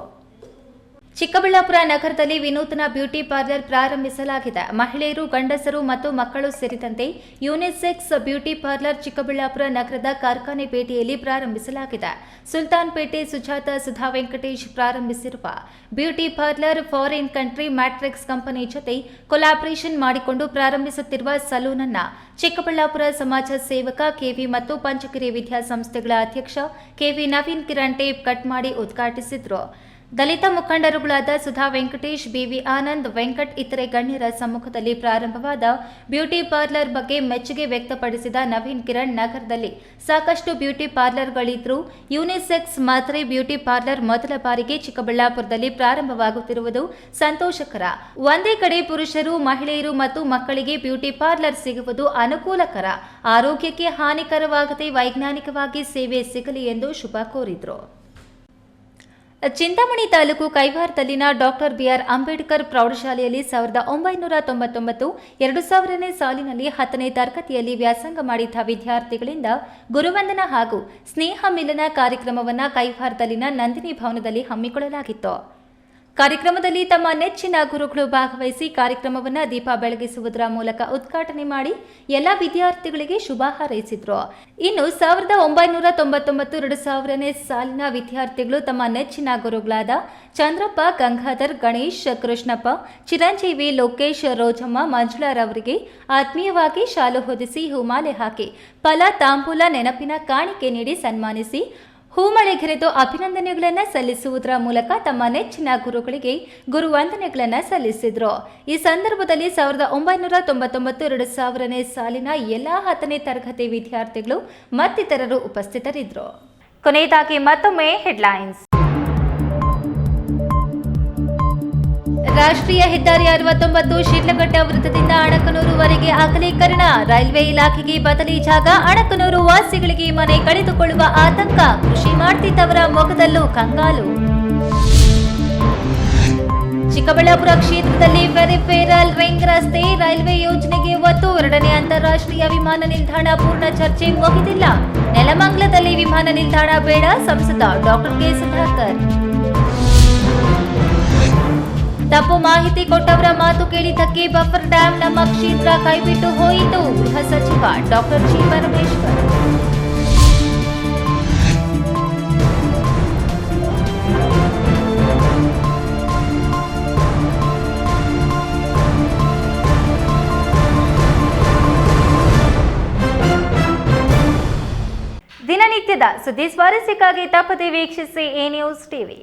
S1: ಚಿಕ್ಕಬಳ್ಳಾಪುರ ನಗರದಲ್ಲಿ ವಿನೂತನ ಬ್ಯೂಟಿ ಪಾರ್ಲರ್ ಪ್ರಾರಂಭಿಸಲಾಗಿದೆ. ಮಹಿಳೆಯರು, ಗಂಡಸರು ಮತ್ತು ಮಕ್ಕಳು ಸೇರಿದಂತೆ ಯೂನಿಸೆಕ್ಸ್ ಬ್ಯೂಟಿ ಪಾರ್ಲರ್ ಚಿಕ್ಕಬಳ್ಳಾಪುರ ನಗರದ ಕಾರ್ಖಾನೆ ಪೇಟೆಯಲ್ಲಿ ಪ್ರಾರಂಭಿಸಲಾಗಿದೆ. ಸುಲ್ತಾನ್ ಪೇಟೆ ಸುಜಾತ ಸುಧಾ ವೆಂಕಟೇಶ್ ಪ್ರಾರಂಭಿಸಿರುವ beauty parlour foreign country Matrix company ಜೊತೆ ಕೊಲಾಬರೇಷನ್ ಮಾಡಿಕೊಂಡು ಪ್ರಾರಂಭಿಸುತ್ತಿರುವ ಸಲೂನ್ ಅನ್ನು ಚಿಕ್ಕಬಳ್ಳಾಪುರ ಸಮಾಜ ಸೇವಕ ಕೆವಿ ಮತ್ತು ಪಂಚಗಿರಿ ವಿದ್ಯಾಸಂಸ್ಥೆಗಳ ಅಧ್ಯಕ್ಷ K V Naveen Kiran tape cut ಮಾಡಿ ಉದ್ಘಾಟಿಸಿದರು. ದಲಿತ ಮುಖಂಡರುಗಳಾದ ಸುಧಾ ವೆಂಕಟೇಶ್, ಬಿವಿ ಆನಂದ್, ವೆಂಕಟ್ ಇತರೆ ಗಣ್ಯರ ಸಮ್ಮುಖದಲ್ಲಿ ಪ್ರಾರಂಭವಾದ ಬ್ಯೂಟಿ ಪಾರ್ಲರ್ ಬಗ್ಗೆ ಮೆಚ್ಚುಗೆ ವ್ಯಕ್ತಪಡಿಸಿದ ನವೀನ್ ಕಿರಣ್, ನಗರದಲ್ಲಿ ಸಾಕಷ್ಟು ಬ್ಯೂಟಿ ಪಾರ್ಲರ್ಗಳಿದ್ರೂ ಯೂನಿಸೆಕ್ಸ್ ಮಾತ್ರೆ ಬ್ಯೂಟಿ ಪಾರ್ಲರ್ ಮೊದಲ ಬಾರಿಗೆ ಚಿಕ್ಕಬಳ್ಳಾಪುರದಲ್ಲಿ ಪ್ರಾರಂಭವಾಗುತ್ತಿರುವುದು ಸಂತೋಷಕರ. ಒಂದೇ ಕಡೆ ಪುರುಷರು, ಮಹಿಳೆಯರು ಮತ್ತು ಮಕ್ಕಳಿಗೆ ಬ್ಯೂಟಿ ಪಾರ್ಲರ್ ಸಿಗುವುದು ಅನುಕೂಲಕರ. ಆರೋಗ್ಯಕ್ಕೆ ಹಾನಿಕರವಾಗದೆ ವೈಜ್ಞಾನಿಕವಾಗಿ ಸೇವೆ ಸಿಗಲಿ ಎಂದು ಶುಭ ಕೋರಿದರು. ಚಿಂತಾಮಣಿ ತಾಲೂಕು ಕೈವಾರದಲ್ಲಿನ ಡಾಕ್ಟರ್ ಬಿಆರ್ ಅಂಬೇಡ್ಕರ್ ಪ್ರೌಢಶಾಲೆಯಲ್ಲಿ 1999-2000ನೇ ಸಾಲಿನಲ್ಲಿ 10ನೇ ತರಗತಿಯಲ್ಲಿ ವ್ಯಾಸಂಗ ಮಾಡಿದ್ದ ವಿದ್ಯಾರ್ಥಿಗಳಿಂದ ಗುರುವಂದನಾ ಹಾಗೂ ಸ್ನೇಹ ಮಿಲನ ಕಾರ್ಯಕ್ರಮವನ್ನು ಕೈವಾರದಲ್ಲಿನ ನಂದಿನಿ ಭವನದಲ್ಲಿ ಹಮ್ಮಿಕೊಳ್ಳಲಾಗಿತ್ತು. ಕಾರ್ಯಕ್ರಮದಲ್ಲಿ ತಮ್ಮ ನೆಚ್ಚಿನ ಗುರುಗಳು ಭಾಗವಹಿಸಿ ಕಾರ್ಯಕ್ರಮವನ್ನು ದೀಪ ಬೆಳಗಿಸುವುದರ ಮೂಲಕ ಉದ್ಘಾಟನೆ ಮಾಡಿ ಎಲ್ಲ ವಿದ್ಯಾರ್ಥಿಗಳಿಗೆ ಶುಭ ಹಾರೈಸಿದ್ರು. ಇನ್ನು 1999-2000ನೇ ಸಾಲಿನ ವಿದ್ಯಾರ್ಥಿಗಳು ತಮ್ಮ ನೆಚ್ಚಿನ ಗುರುಗಳಾದ ಚಂದ್ರಪ್ಪ, ಗಂಗಾಧರ್, ಗಣೇಶ್, ಕೃಷ್ಣಪ್ಪ, ಚಿರಂಜೀವಿ, ಲೋಕೇಶ್, ರೋಜಮ್ಮ, ಮಂಜುಳಾರವರಿಗೆ ಆತ್ಮೀಯವಾಗಿ ಶಾಲು ಹೊದಿಸಿ ಹೂಮಾಲೆ ಹಾಕಿ ಫಲ ತಾಂಬೂಲ ನೆನಪಿನ ಕಾಣಿಕೆ ನೀಡಿ ಸನ್ಮಾನಿಸಿ ಹೂಮಳೆಗೆರೆದು ಅಭಿನಂದನೆಗಳನ್ನು ಸಲ್ಲಿಸುವುದರ ಮೂಲಕ ತಮ್ಮ ನೆಚ್ಚಿನ ಗುರುಗಳಿಗೆ ಗುರುವಂದನೆಗಳನ್ನು ಸಲ್ಲಿಸಿದರು. ಈ ಸಂದರ್ಭದಲ್ಲಿ 1999-2000ನೇ ಸಾಲಿನ ಎಲ್ಲ 10ನೇ ತರಗತಿ ವಿದ್ಯಾರ್ಥಿಗಳು ಮತ್ತಿತರರು ಉಪಸ್ಥಿತರಿದ್ದರು. ಕೊನೆಯದಾಗಿ ಮತ್ತೊಮ್ಮೆ ಹೆಡ್ಲೈನ್ಸ್. ರಾಷ್ಟ್ರೀಯ ಹೆದ್ದಾರಿ 69 ಶಿಡ್ಲಘಟ್ಟ ವೃತ್ತದಿಂದ ಅಣಕನೂರುವರೆಗೆ ಅಗಲೀಕರಣ. ರೈಲ್ವೆ ಇಲಾಖೆಗೆ ಬದಲಿ ಜಾಗ. ಅಣಕನೂರು ವಾಸಿಗಳಿಗೆ ಮನೆ ಕಳೆದುಕೊಳ್ಳುವ ಆತಂಕ. ಕೃಷಿ ಮಾಡ್ತಿದ್ದವರ ಮೊಗದಲ್ಲೂ ಕಂಗಾಲು. ಚಿಕ್ಕಬಳ್ಳಾಪುರ ಕ್ಷೇತ್ರದಲ್ಲಿ ಪೆರಿಫೆರಲ್ ರಿಂಗ್ ರಸ್ತೆ ರೈಲ್ವೆ ಯೋಜನೆಗೆ ಒತ್ತು. 2ನೇ ಅಂತಾರಾಷ್ಟ್ರೀಯ ವಿಮಾನ ನಿಲ್ದಾಣ ಪೂರ್ಣ ಚರ್ಚೆ ಮುಗಿದಿಲ್ಲ. ನೆಲಮಂಗಲದಲ್ಲಿ ವಿಮಾನ ನಿಲ್ದಾಣ ಬೇಡ. ಸಂಸದ ಡಾಕ್ಟರ್ ಕೆ ಸುಧಾಕರ್. ತಪ್ಪು ಮಾಹಿತಿ ಕೊಟ್ಟವರ ಮಾತು ಕೇಳಿದ್ದಕ್ಕೆ ಬಫರ್ ಡ್ಯಾಂ ನಮ್ಮ ಕ್ಷೇತ್ರ ಕೈಬಿಟ್ಟು ಹೋಯಿತು. ಗೃಹ ಸಚಿವ ಡಾಕ್ಟರ್ ಜಿ ಪರಮೇಶ್ವರ್. ದಿನನಿತ್ಯದ ಸುದ್ದಿ ಸ್ವಾರಸ್ಯಕ್ಕಾಗಿ ತಪ್ಪದೆ ವೀಕ್ಷಿಸಿ ಎ ನ್ಯೂಸ್ ಟಿವಿ.